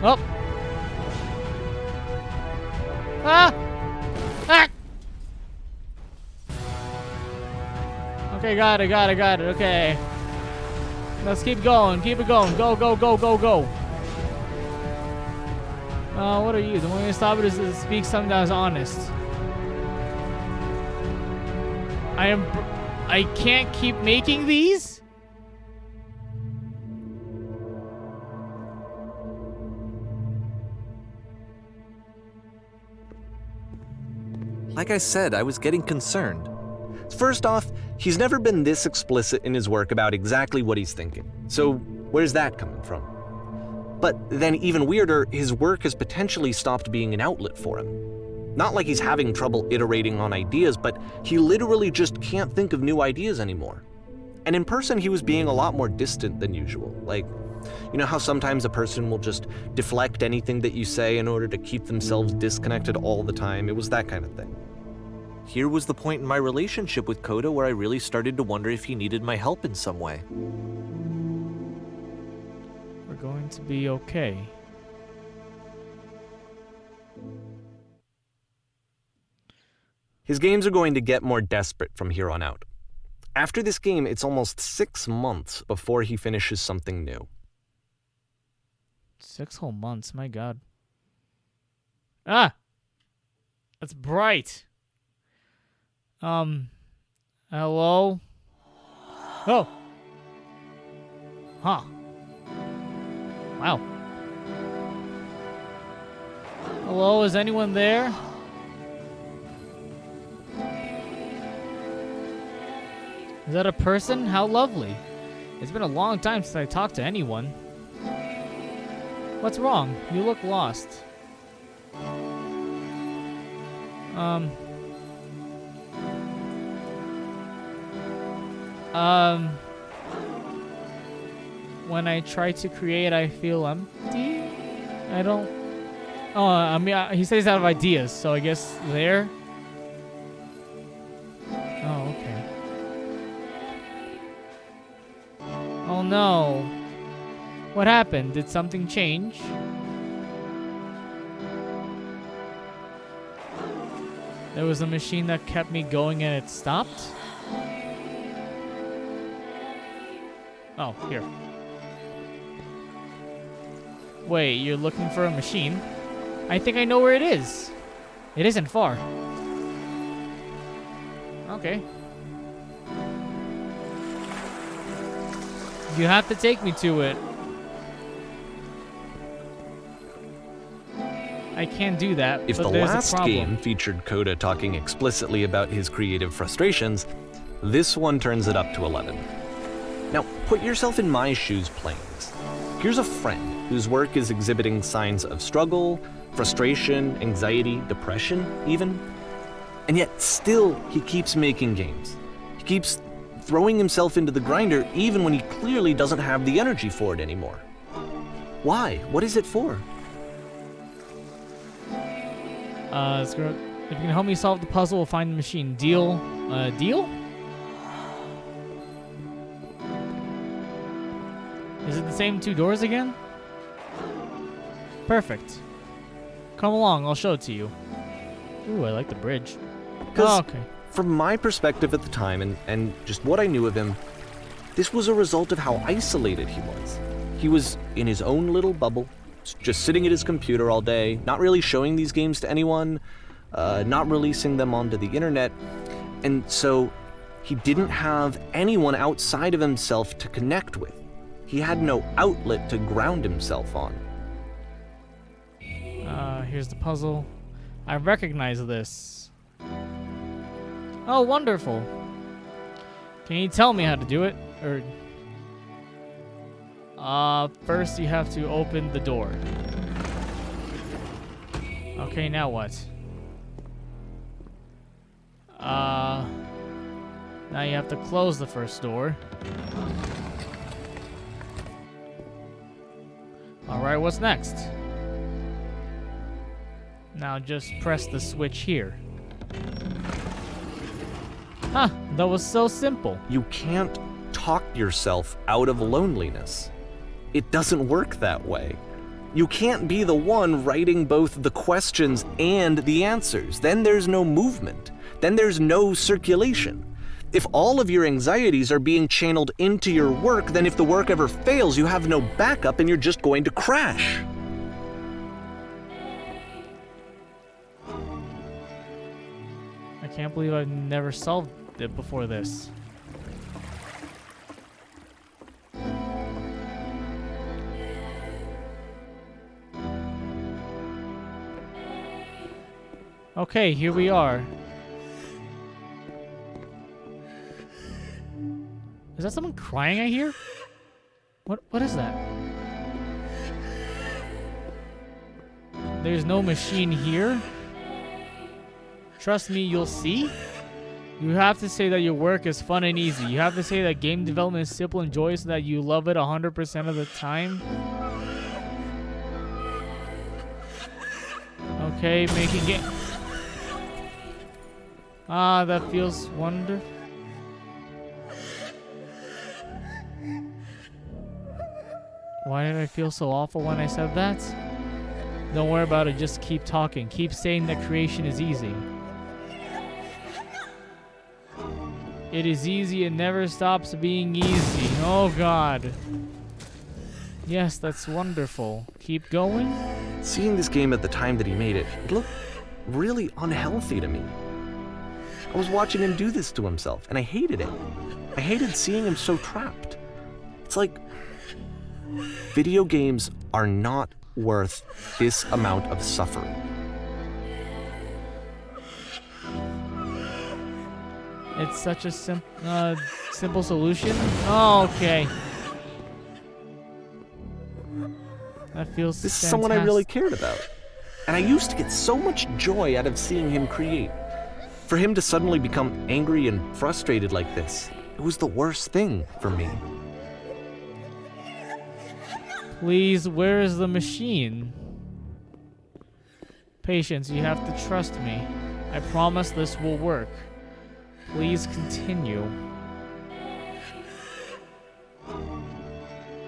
Oh. Ah! Ah! Okay, got it. Okay. Let's keep going. Keep it going. Go. What are you? The only way to stop it is to speak something that is honest. I can't keep making these? Like I said, I was getting concerned. First off, he's never been this explicit in his work about exactly what he's thinking. So where's that coming from? But then even weirder, his work has potentially stopped being an outlet for him. Not like he's having trouble iterating on ideas, but he literally just can't think of new ideas anymore. And in person, he was being a lot more distant than usual. Like, you know how sometimes a person will just deflect anything that you say in order to keep themselves disconnected all the time? It was that kind of thing. Here was the point in my relationship with Coda where I really started to wonder if he needed my help in some way. We're going to be okay. His games are going to get more desperate from here on out. After this game, it's almost 6 months before he finishes something new. 6 whole months, my god. Ah! That's bright. Hello? Oh! Huh. Wow. Hello, is anyone there? Is that a person? How lovely. It's been a long time since I talked to anyone. What's wrong? You look lost. When I try to create, I feel empty. I don't... Oh, I mean, he says he's out of ideas, so I guess there. Oh, okay. Oh no. What happened? Did something change? There was a machine that kept me going and it stopped? Oh, here. Wait, you're looking for a machine? I think I know where it is. It isn't far. Okay. You have to take me to it. I can't do that, If but the there's last a problem. game featured Coda talking explicitly about his creative frustrations, this one turns it up to 11. Now, put yourself in my shoes playing this. Here's a friend whose work is exhibiting signs of struggle, frustration, anxiety, depression, even. And yet, still, he keeps making games. He keeps throwing himself into the grinder even when he clearly doesn't have the energy for it anymore. Why? What is it for? If you can help me solve the puzzle, we'll find the machine. Deal? Deal? Is it the same two doors again? Perfect. Come along, I'll show it to you. Ooh, I like the bridge. Oh, okay. From my perspective at the time, and just what I knew of him, this was a result of how isolated he was. He was in his own little bubble, just sitting at his computer all day, not really showing these games to anyone, not releasing them onto the internet, and so he didn't have anyone outside of himself to connect with. He had no outlet to ground himself on. Here's the puzzle. I recognize this. Oh, wonderful. Can you tell me how to do it? First you have to open the door. Okay, now what? Now you have to close the first door. Alright, what's next? Now just press the switch here. Huh, that was so simple. You can't talk yourself out of loneliness. It doesn't work that way. You can't be the one writing both the questions and the answers. Then there's no movement. Then there's no circulation. If all of your anxieties are being channeled into your work, then if the work ever fails, you have no backup and you're just going to crash. I can't believe I've never solved it before this. Okay, here we are. Is that someone crying I hear? What is that? There's no machine here? Trust me, you'll see. You have to say that your work is fun and easy. You have to say that game development is simple and joyous so that you love it 100% of the time. Okay, making game. Ah, that feels wonderful. Why did I feel so awful when I said that? Don't worry about it, just keep talking. Keep saying that creation is easy. It is easy, it never stops being easy. Oh god. Yes, that's wonderful. Keep going. Seeing this game at the time that he made it, it looked really unhealthy to me. I was watching him do this to himself, and I hated it. I hated seeing him so trapped. It's like, video games are not worth this amount of suffering. It's such a simple solution. Oh, okay. That feels This fantastic. is someone I really cared about. And I used to get so much joy out of seeing him create. For him to suddenly become angry and frustrated like this, it was the worst thing for me. Please, where is the machine? Patience, you have to trust me. I promise this will work. Please continue.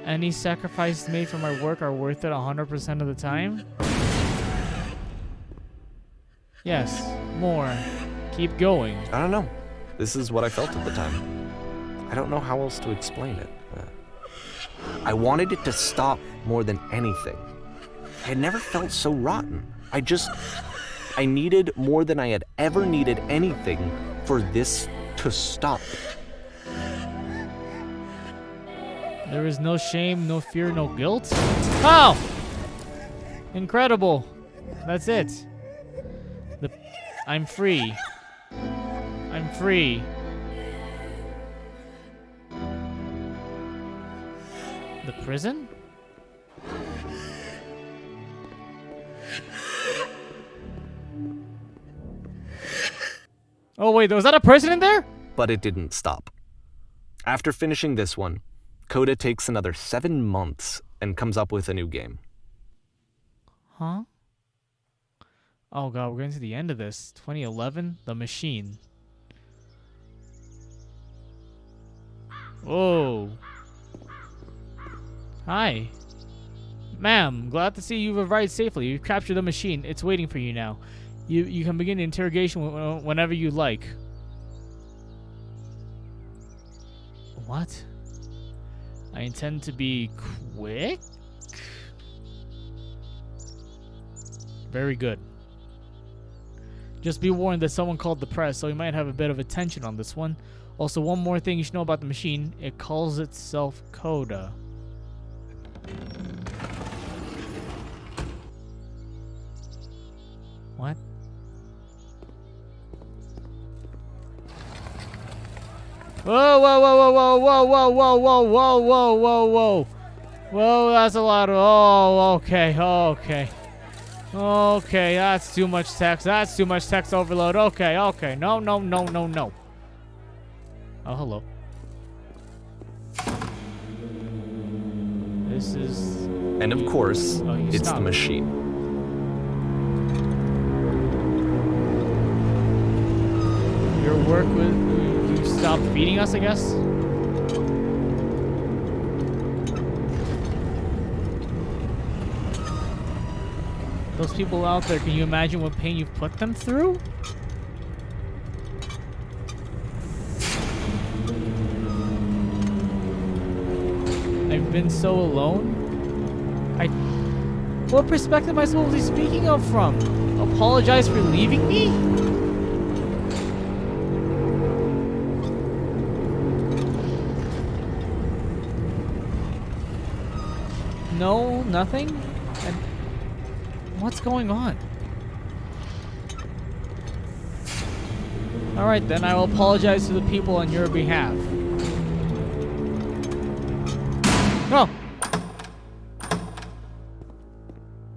Any sacrifices made for my work are worth it 100% of the time? Yes, more. Keep going. I don't know. This is what I felt at the time. I don't know how else to explain it. I wanted it to stop more than anything. I had never felt so rotten. I I needed more than I had ever needed anything for this to stop. There is no shame, no fear, no guilt. Oh! Incredible. That's it. I'm free. I'm free. The prison? Oh wait, was that a person in there? But it didn't stop. After finishing this one, Coda takes another 7 months and comes up with a new game. Huh? Oh god, we're getting to the end of this. 2011, The Machine. Whoa. Hi. Ma'am, glad to see you've arrived safely. You've captured the machine. It's waiting for you now. You can begin the interrogation whenever you like. What? I intend to be quick? Very good. Just be warned that someone called the press, so we might have a bit of attention on this one. Also, one more thing you should know about the machine. It calls itself Coda. What? Whoa, whoa, whoa, whoa, whoa, whoa, whoa, whoa, whoa, whoa, whoa, whoa. Whoa, that's a lot of... Oh, okay, okay. Okay, that's too much text. That's too much text overload. Okay, okay. No, no, no, no, no. Oh, hello. This is... And of course, it's stopped. the machine. Your work with... You stopped feeding us, I guess? Those people out there, can you imagine what pain you've put them through? I've been so alone. What perspective am I supposed to be speaking of from? Apologize for leaving me? No, nothing? And what's going on? Alright then, I will apologize to the people on your behalf. Oh!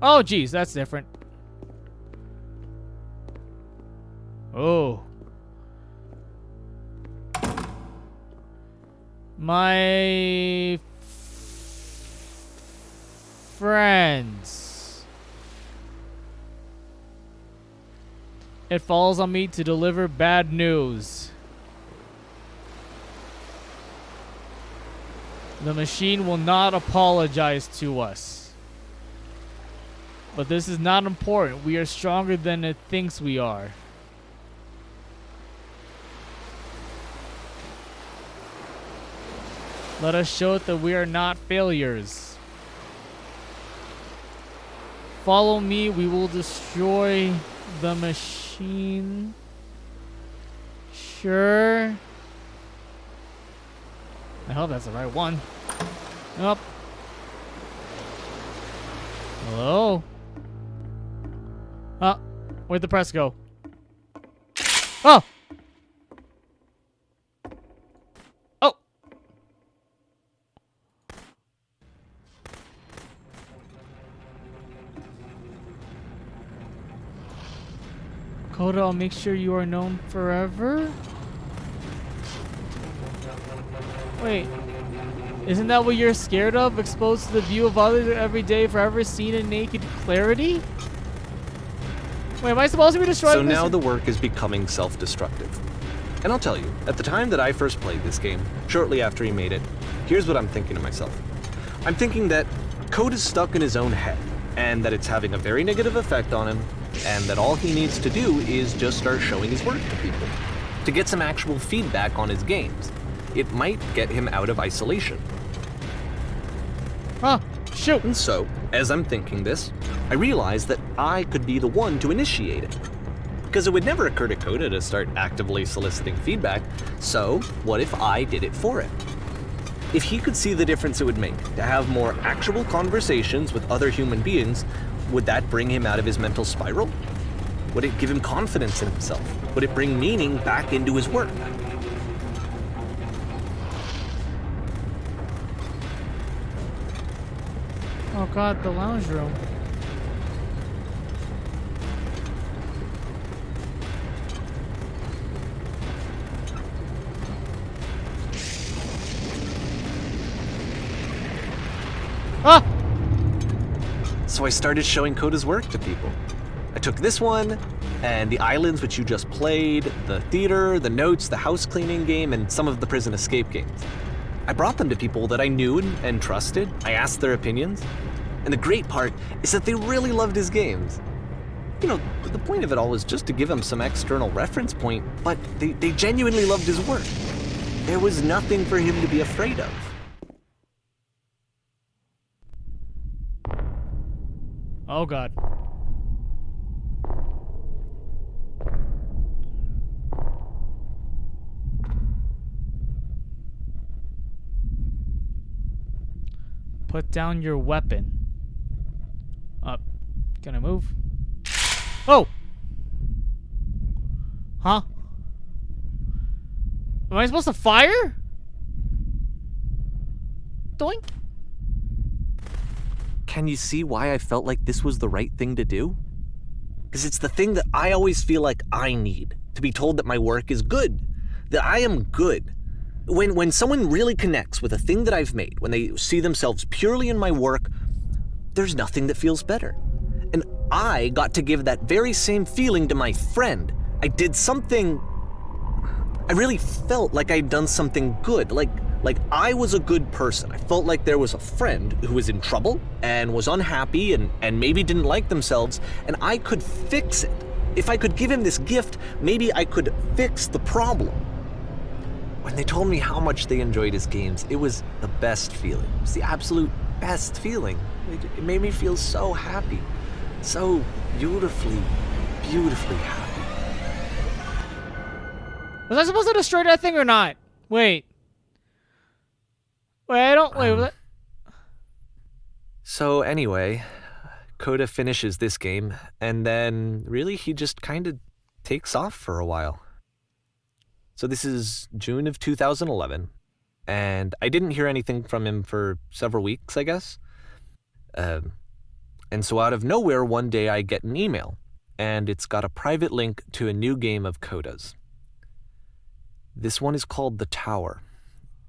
Oh, geez, that's different. Oh. My friends. It falls on me to deliver bad news. The machine will not apologize to us. But this is not important. We are stronger than it thinks we are. Let us show it that we are not failures. Follow me, we will destroy the machine. Sure. I hope that's the right one. Nope. Hello? Where'd the press go? Oh! Oh! Coda, I'll make sure you are known forever? Wait. Isn't that what you're scared of? Exposed to the view of others every day, forever seen in naked clarity? Wait, am I supposed to be destroying this? So now the work is becoming self-destructive. And I'll tell you, at the time that I first played this game, shortly after he made it, here's what I'm thinking to myself. I'm thinking that Code is stuck in his own head, and that it's having a very negative effect on him, and that all he needs to do is just start showing his work to people, to get some actual feedback on his games. It might get him out of isolation. Huh, shoot. And so, as I'm thinking this, I realize that I could be the one to initiate it. because it would never occur to Coda to start actively soliciting feedback, so what if I did it for him? If he could see the difference it would make to have more actual conversations with other human beings, would that bring him out of his mental spiral? Would it give him confidence in himself? Would it bring meaning back into his work? Oh god, the lounge room. Ah! So I started showing Coda's work to people. I took this one, and the islands which you just played, the theater, the notes, the house cleaning game, and some of the prison escape games. I brought them to people that I knew and trusted. I asked their opinions. And the great part is that they really loved his games. You know, the point of it all was just to give him some external reference point, but they genuinely loved his work. There was nothing for him to be afraid of. Oh god. Put down your weapon. Up. Can I move? Oh! Huh? Am I supposed to fire? Doink. Can you see why I felt like this was the right thing to do? Because it's the thing that I always feel like I need, to be told that my work is good, that I am good. When someone really connects with a thing that I've made, when they see themselves purely in my work, there's nothing that feels better. And I got to give that very same feeling to my friend. I did something, I really felt like I'd done something good, like I was a good person. I felt like there was a friend who was in trouble and was unhappy and maybe didn't like themselves, and I could fix it. If I could give him this gift, maybe I could fix the problem. When they told me how much they enjoyed his games, it was the best feeling. It was the absolute best feeling. It made me feel so happy. So beautifully, beautifully happy. Was I supposed to destroy that thing or not? Wait. Wait, what? So anyway, Coda finishes this game, and then really he just kind of takes off for a while. So this is June of 2011, and I didn't hear anything from him for several weeks, I guess. And so out of nowhere, one day I get an email, and it's got a private link to a new game of Coda's. This one is called The Tower,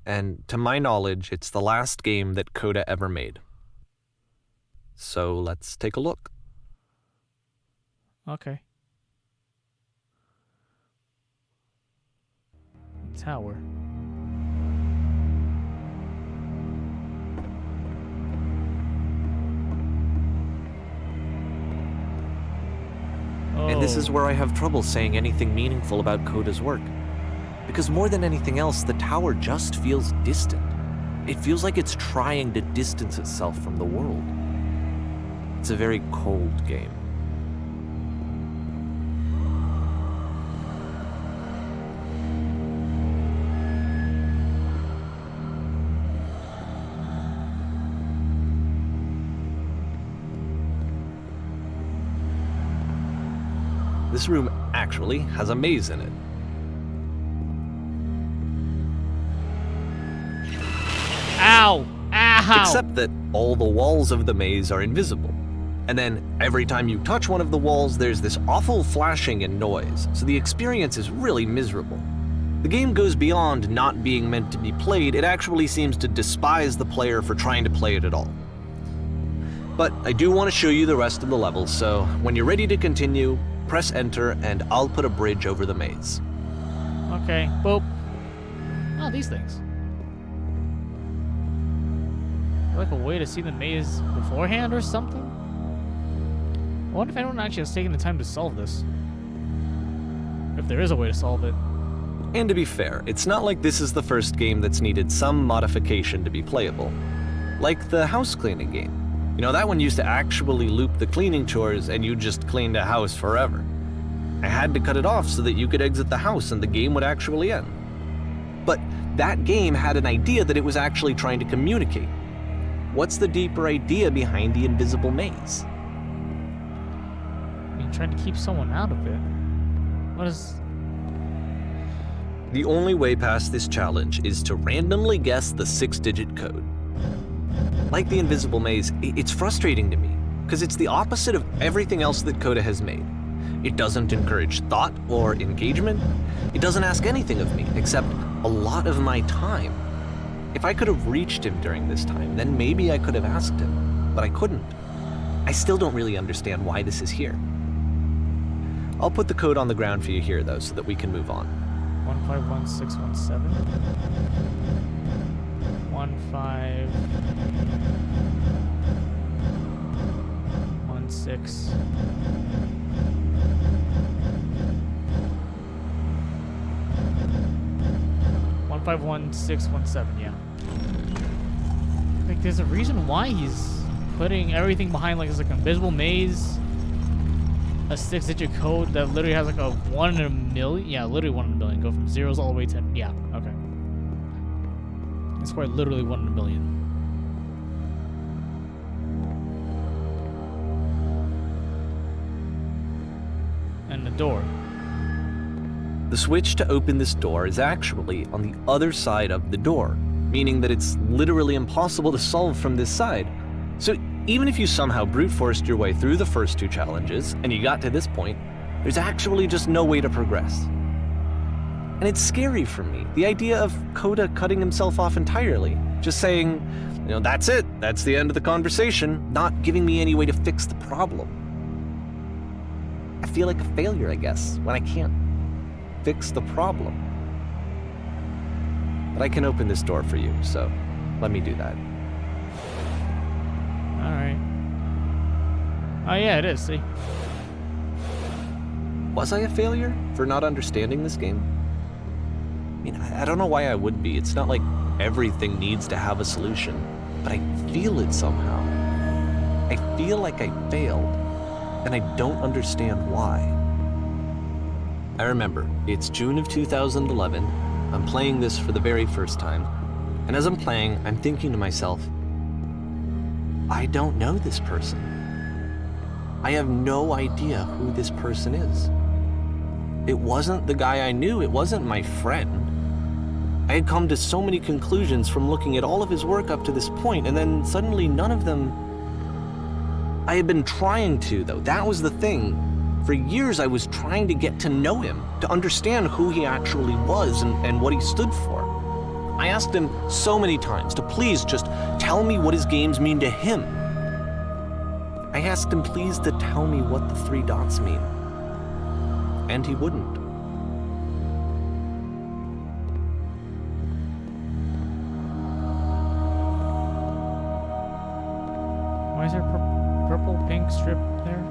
and to my knowledge, it's the last game that Coda ever made. So let's take a look. Okay. Tower. And this is where I have trouble saying anything meaningful about Coda's work. Because more than anything else, the tower just feels distant. It feels like it's trying to distance itself from the world. It's a very cold game. This room actually has a maze in it. Ow! Ow! Except that all the walls of the maze are invisible. And then every time you touch one of the walls, there's this awful flashing and noise, so the experience is really miserable. The game goes beyond not being meant to be played, it actually seems to despise the player for trying to play it at all. But I do want to show you the rest of the levels, so when you're ready to continue, press enter and I'll put a bridge over the maze. Okay, boop. Oh, these things. Like a way to see the maze beforehand or something? I wonder if anyone actually has taken the time to solve this. If there is a way to solve it. And to be fair, it's not like this is the first game that's needed some modification to be playable. Like the house cleaning game. You know, that one used to actually loop the cleaning chores and you just cleaned a house forever. I had to cut it off so that you could exit the house and the game would actually end. But that game had an idea that it was actually trying to communicate. What's the deeper idea behind the invisible maze? I mean, trying to keep someone out of it. What is... The only way past this challenge is to randomly guess the 6-digit code. Like the invisible maze, it's frustrating to me, because it's the opposite of everything else that Coda has made. It doesn't encourage thought or engagement. It doesn't ask anything of me, except a lot of my time. If I could have reached him during this time, then maybe I could have asked him, but I couldn't. I still don't really understand why this is here. I'll put the code on the ground for you here, though, so that we can move on. 151617. 1516. 151617, yeah. Like, there's a reason why he's putting everything behind, like, it's like an invisible maze, a 6-digit code that literally has like a 1 in a million. Yeah, literally 1 in a million. Go from zeros all the way to, yeah, okay. It's quite literally 1 in a million. And the door. The switch to open this door is actually on the other side of the door, meaning that it's literally impossible to solve from this side. So even if you somehow brute forced your way through the first 2 challenges and you got to this point, there's actually just no way to progress. And it's scary for me, the idea of Coda cutting himself off entirely, just saying, that's it, that's the end of the conversation, not giving me any way to fix the problem. I feel like a failure, I guess, when I can't fix the problem. But I can open this door for you, so let me do that. Alright. Oh yeah, it is, see? Was I a failure for not understanding this game? I mean, I don't know why I would be. It's not like everything needs to have a solution, but I feel it somehow. I feel like I failed, and I don't understand why. I remember, it's June of 2011. I'm playing this for the very first time, and as I'm playing, I'm thinking to myself, I don't know this person. I have no idea who this person is. It wasn't the guy I knew, it wasn't my friend. I had come to so many conclusions from looking at all of his work up to this point, and then suddenly none of them... I had been trying to, though. That was the thing. For years I was trying to get to know him, to understand who he actually was and what he stood for. I asked him so many times to please just tell me what his games mean to him. I asked him please to tell me what the 3 dots mean. And he wouldn't. Why is there a purple pink strip there?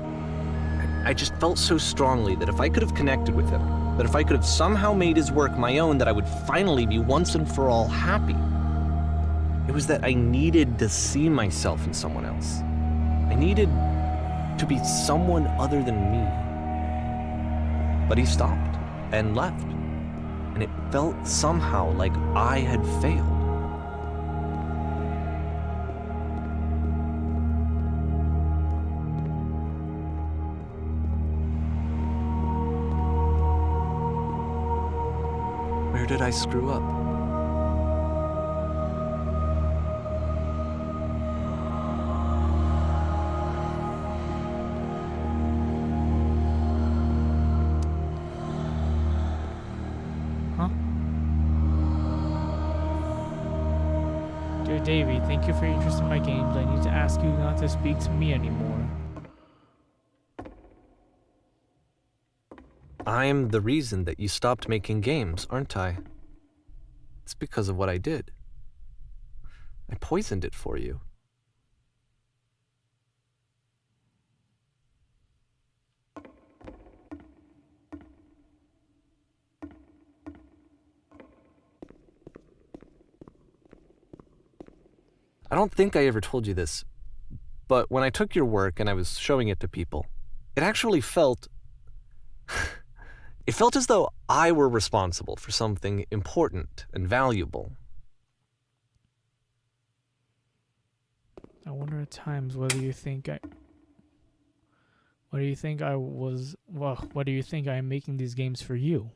I just felt so strongly that if I could have connected with him, that if I could have somehow made his work my own, that I would finally be once and for all happy. It was that I needed to see myself in someone else. I needed to be someone other than me. But he stopped and left, and it felt somehow like I had failed. Where did I screw up? Huh? Dear Davey, thank you for your interest in my games. I need to ask you not to speak to me anymore. I'm the reason that you stopped making games, aren't I? It's because of what I did. I poisoned it for you. I don't think I ever told you this, but when I took your work and I was showing it to people, it actually felt It felt as though I were responsible for something important and valuable. I wonder at times what do you think I am making these games for you?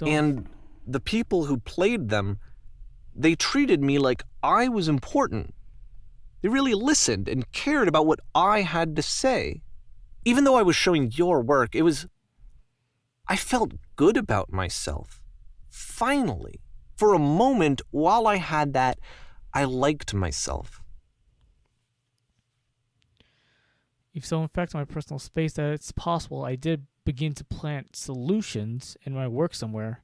And the people who played them, they treated me like I was important. They really listened and cared about what I had to say. Even though I was showing your work, I felt good about myself. Finally, for a moment, while I had that, I liked myself. You've so infected my personal space that it's possible I did begin to plant solutions in my work somewhere,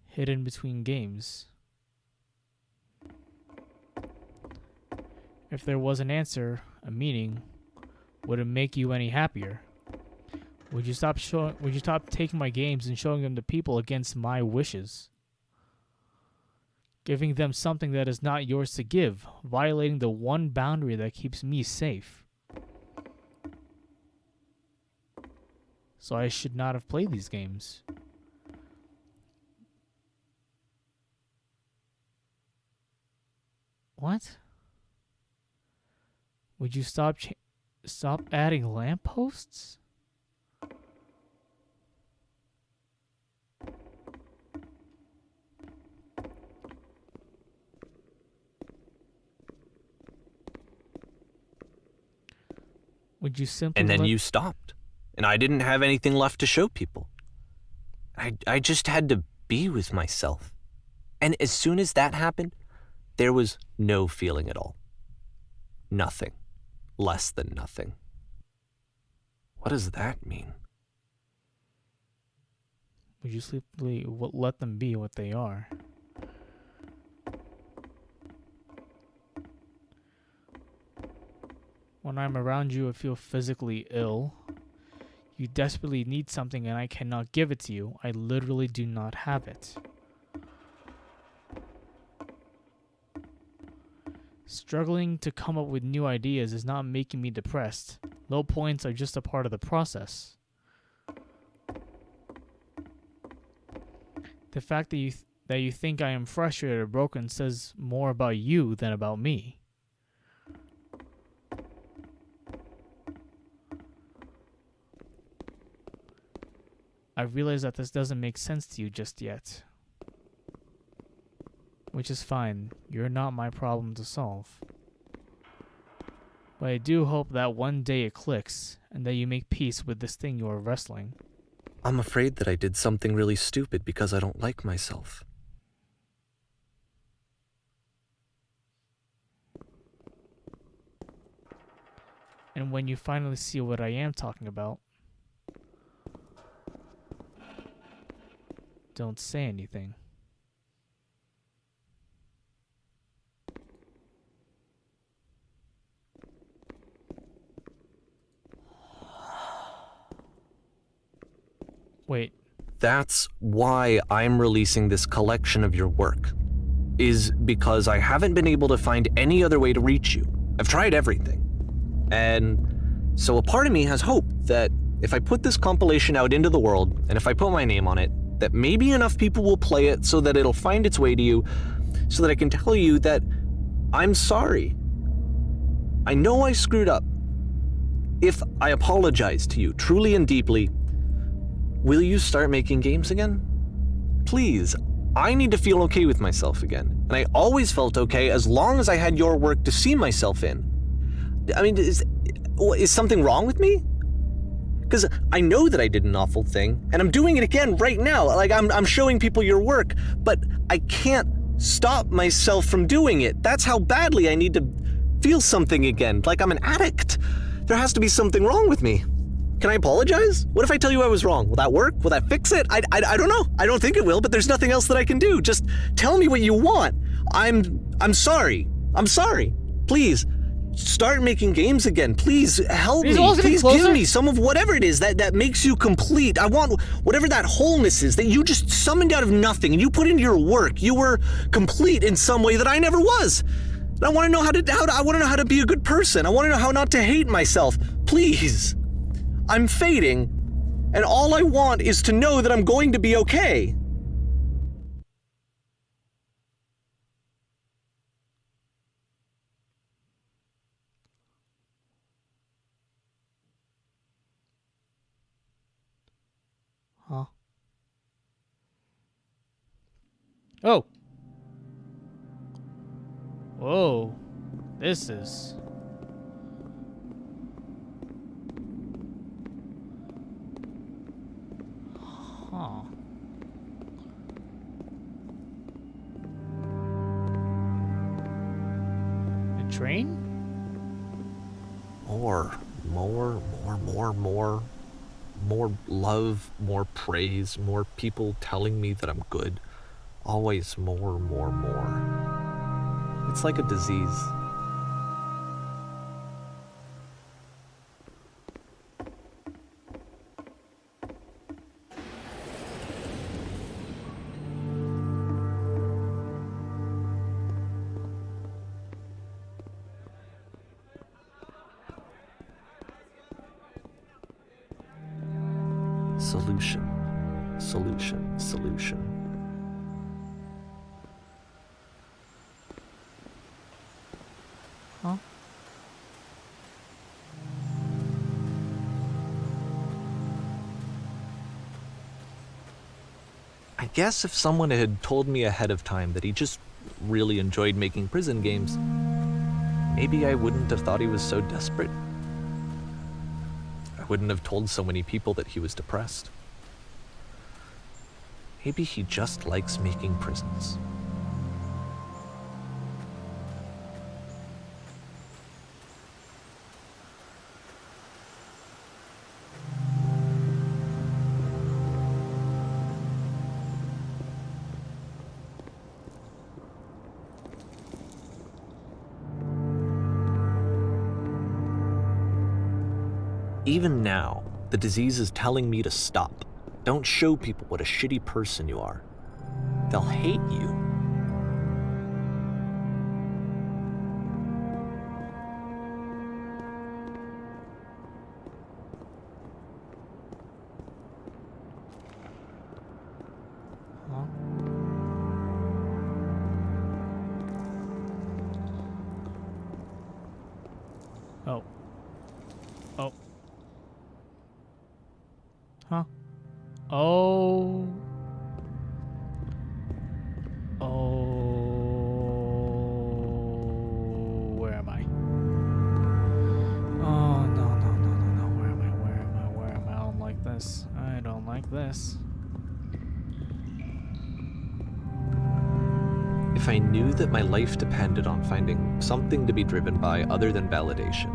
hidden between games. If there was an answer, a meaning, would it make you any happier? Would you stop taking my games and showing them to people against my wishes? Giving them something that is not yours to give, violating the one boundary that keeps me safe. So I should not have played these games. What? Would you stop adding lampposts? Would you simply And then you stopped, and I didn't have anything left to show people. I just had to be with myself. And as soon as that happened, there was no feeling at all. Nothing. Less than nothing. What does that mean? Would you simply let them be what they are? When I'm around you, I feel physically ill. You desperately need something and I cannot give it to you. I literally do not have it. Struggling to come up with new ideas is not making me depressed. Low points are just a part of the process. The fact that you think I am frustrated or broken says more about you than about me. I realize that this doesn't make sense to you just yet. Which is fine. You're not my problem to solve. But I do hope that one day it clicks, and that you make peace with this thing you are wrestling. I'm afraid that I did something really stupid because I don't like myself. And when you finally see what I am talking about, don't say anything. Wait. That's why I'm releasing this collection of your work, is because I haven't been able to find any other way to reach you. I've tried everything. And so a part of me has hope that if I put this compilation out into the world, and if I put my name on it, that maybe enough people will play it so that it'll find its way to you, so that I can tell you that I'm sorry. I know I screwed up. If I apologize to you truly and deeply, will you start making games again? Please, I need to feel okay with myself again. And I always felt okay as long as I had your work to see myself in. I mean, is something wrong with me? Because I know that I did an awful thing, and I'm doing it again right now. Like, I'm showing people your work, but I can't stop myself from doing it. That's how badly I need to feel something again, like I'm an addict. There has to be something wrong with me. Can I apologize? What if I tell you I was wrong? Will that work? Will that fix it? I don't know. I don't think it will, but there's nothing else that I can do. Just tell me what you want. I'm sorry. I'm sorry. Please, start making games again. Please help These me. walls getting Please give closer? me some of whatever it is that makes you complete. I want whatever that wholeness is that you just summoned out of nothing and you put into your work. You were complete in some way that I never was. And I want to know how to be a good person. I want to know how not to hate myself. Please. I'm fading, and all I want is to know that I'm going to be okay. Huh? Oh. Whoa. This is... Huh. A train? More love, more praise, more people telling me that I'm good. Always more. It's like a disease. Solution. Huh? I guess if someone had told me ahead of time that he just really enjoyed making prison games, maybe I wouldn't have thought he was so desperate. I wouldn't have told so many people that he was depressed. Maybe he just likes making prisons. Even now, the disease is telling me to stop. Don't show people what a shitty person you are. They'll hate you. Huh? Oh. Oh. Huh? Oh. Oh. Where am I? Oh, no. Where am I? I don't like this. I don't like this. If I knew that my life depended on finding something to be driven by other than validation,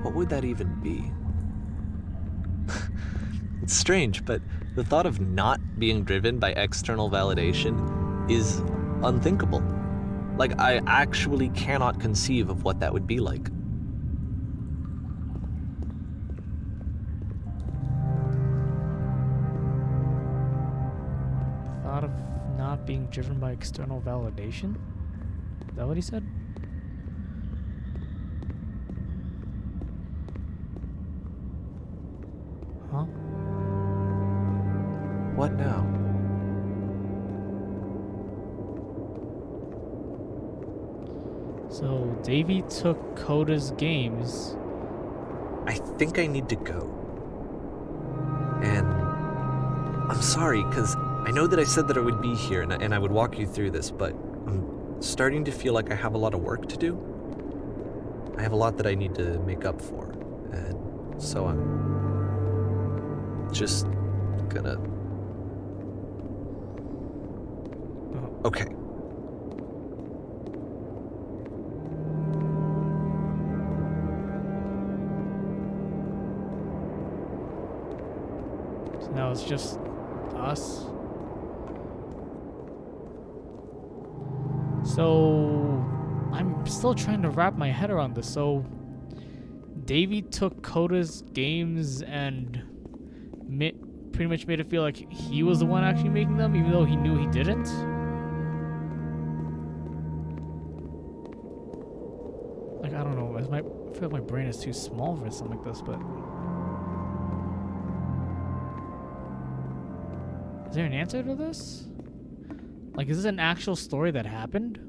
what would that even be? It's strange, but the thought of not being driven by external validation is unthinkable. Like, I actually cannot conceive of what that would be like. Thought of not being driven by external validation? Is that what he said? Huh? What now? So, Davey took Coda's games. I think I need to go. And I'm sorry, because I know that I said that I would be here and I would walk you through this, but I'm starting to feel like I have a lot of work to do. I have a lot that I need to make up for, and so I'm just gonna... Okay. So now it's just us. So I'm still trying to wrap my head around this. So, Davey took Coda's games and pretty much made it feel like he was the one actually making them, even though he knew he didn't. Like, I don't know. I feel like my brain is too small for something like this, but... Is there an answer to this? Like, is this an actual story that happened?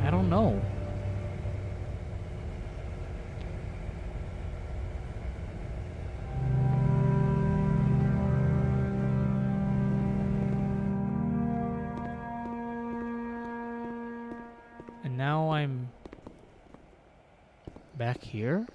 I don't know. And now I'm back here?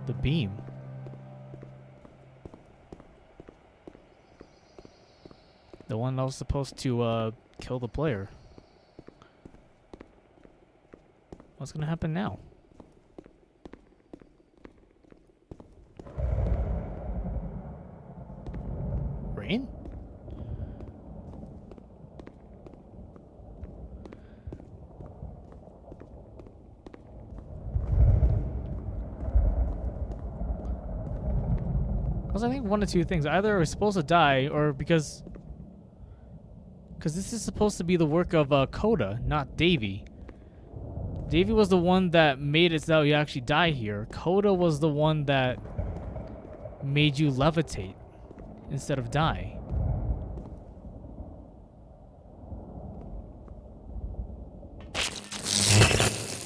The beam. The one that was supposed to kill the player. What's gonna happen now? Rain? Because I think one of two things. Either we're supposed to die, or because this is supposed to be the work of Coda, not Davey. Davey was the one that made it so you actually die here. Coda was the one that made you levitate instead of die.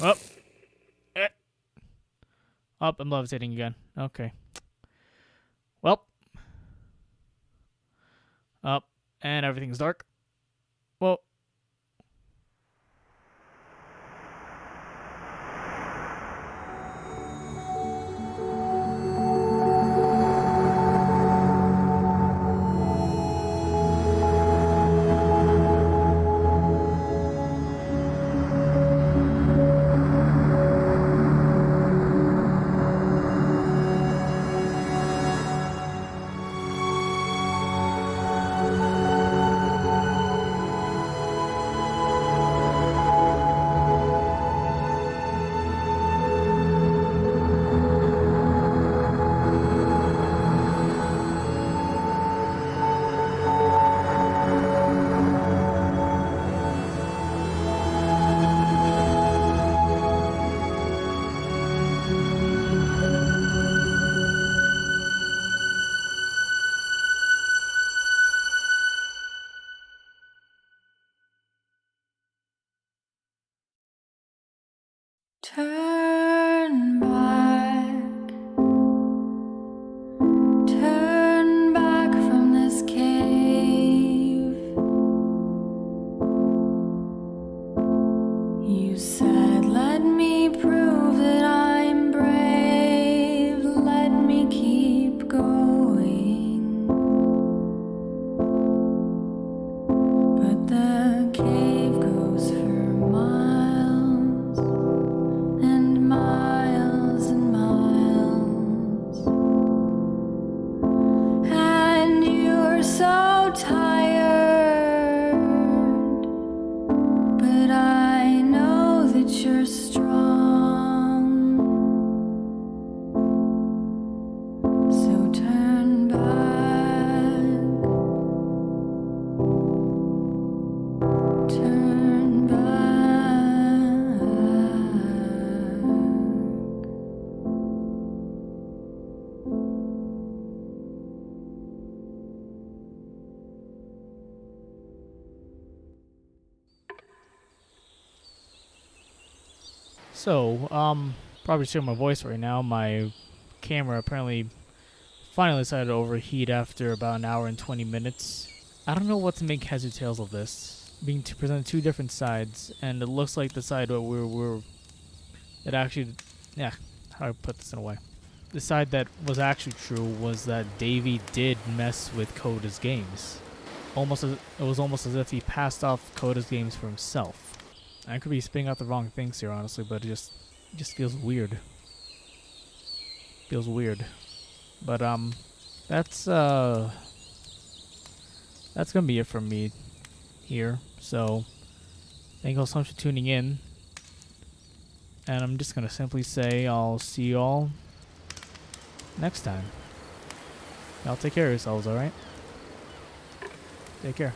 Up. Up, I'm levitating again. Okay. Well. Up, and everything's dark. Well. Turn back from this cave. You said, let me prove that I'm brave. Let me keep going. But the cave goes for miles and miles and miles, and you're so tired, but I know that you're strong, so turn back, turn back. So, probably showing my voice right now. My camera apparently finally decided to overheat after about an hour and 20 minutes. I don't know what to make heads or tails of this, being to present two different sides, and it looks like the side where we're it actually, yeah, how do I put this in a way? The side that was actually true was that Davey did mess with Coda's games. It was almost as if he passed off Coda's games for himself. I could be spitting out the wrong things here, honestly, but it just feels weird. Feels weird. But that's gonna be it from me here. So thank you all so much for tuning in. And I'm just gonna simply say I'll see you all next time. Y'all take care of yourselves, alright? Take care.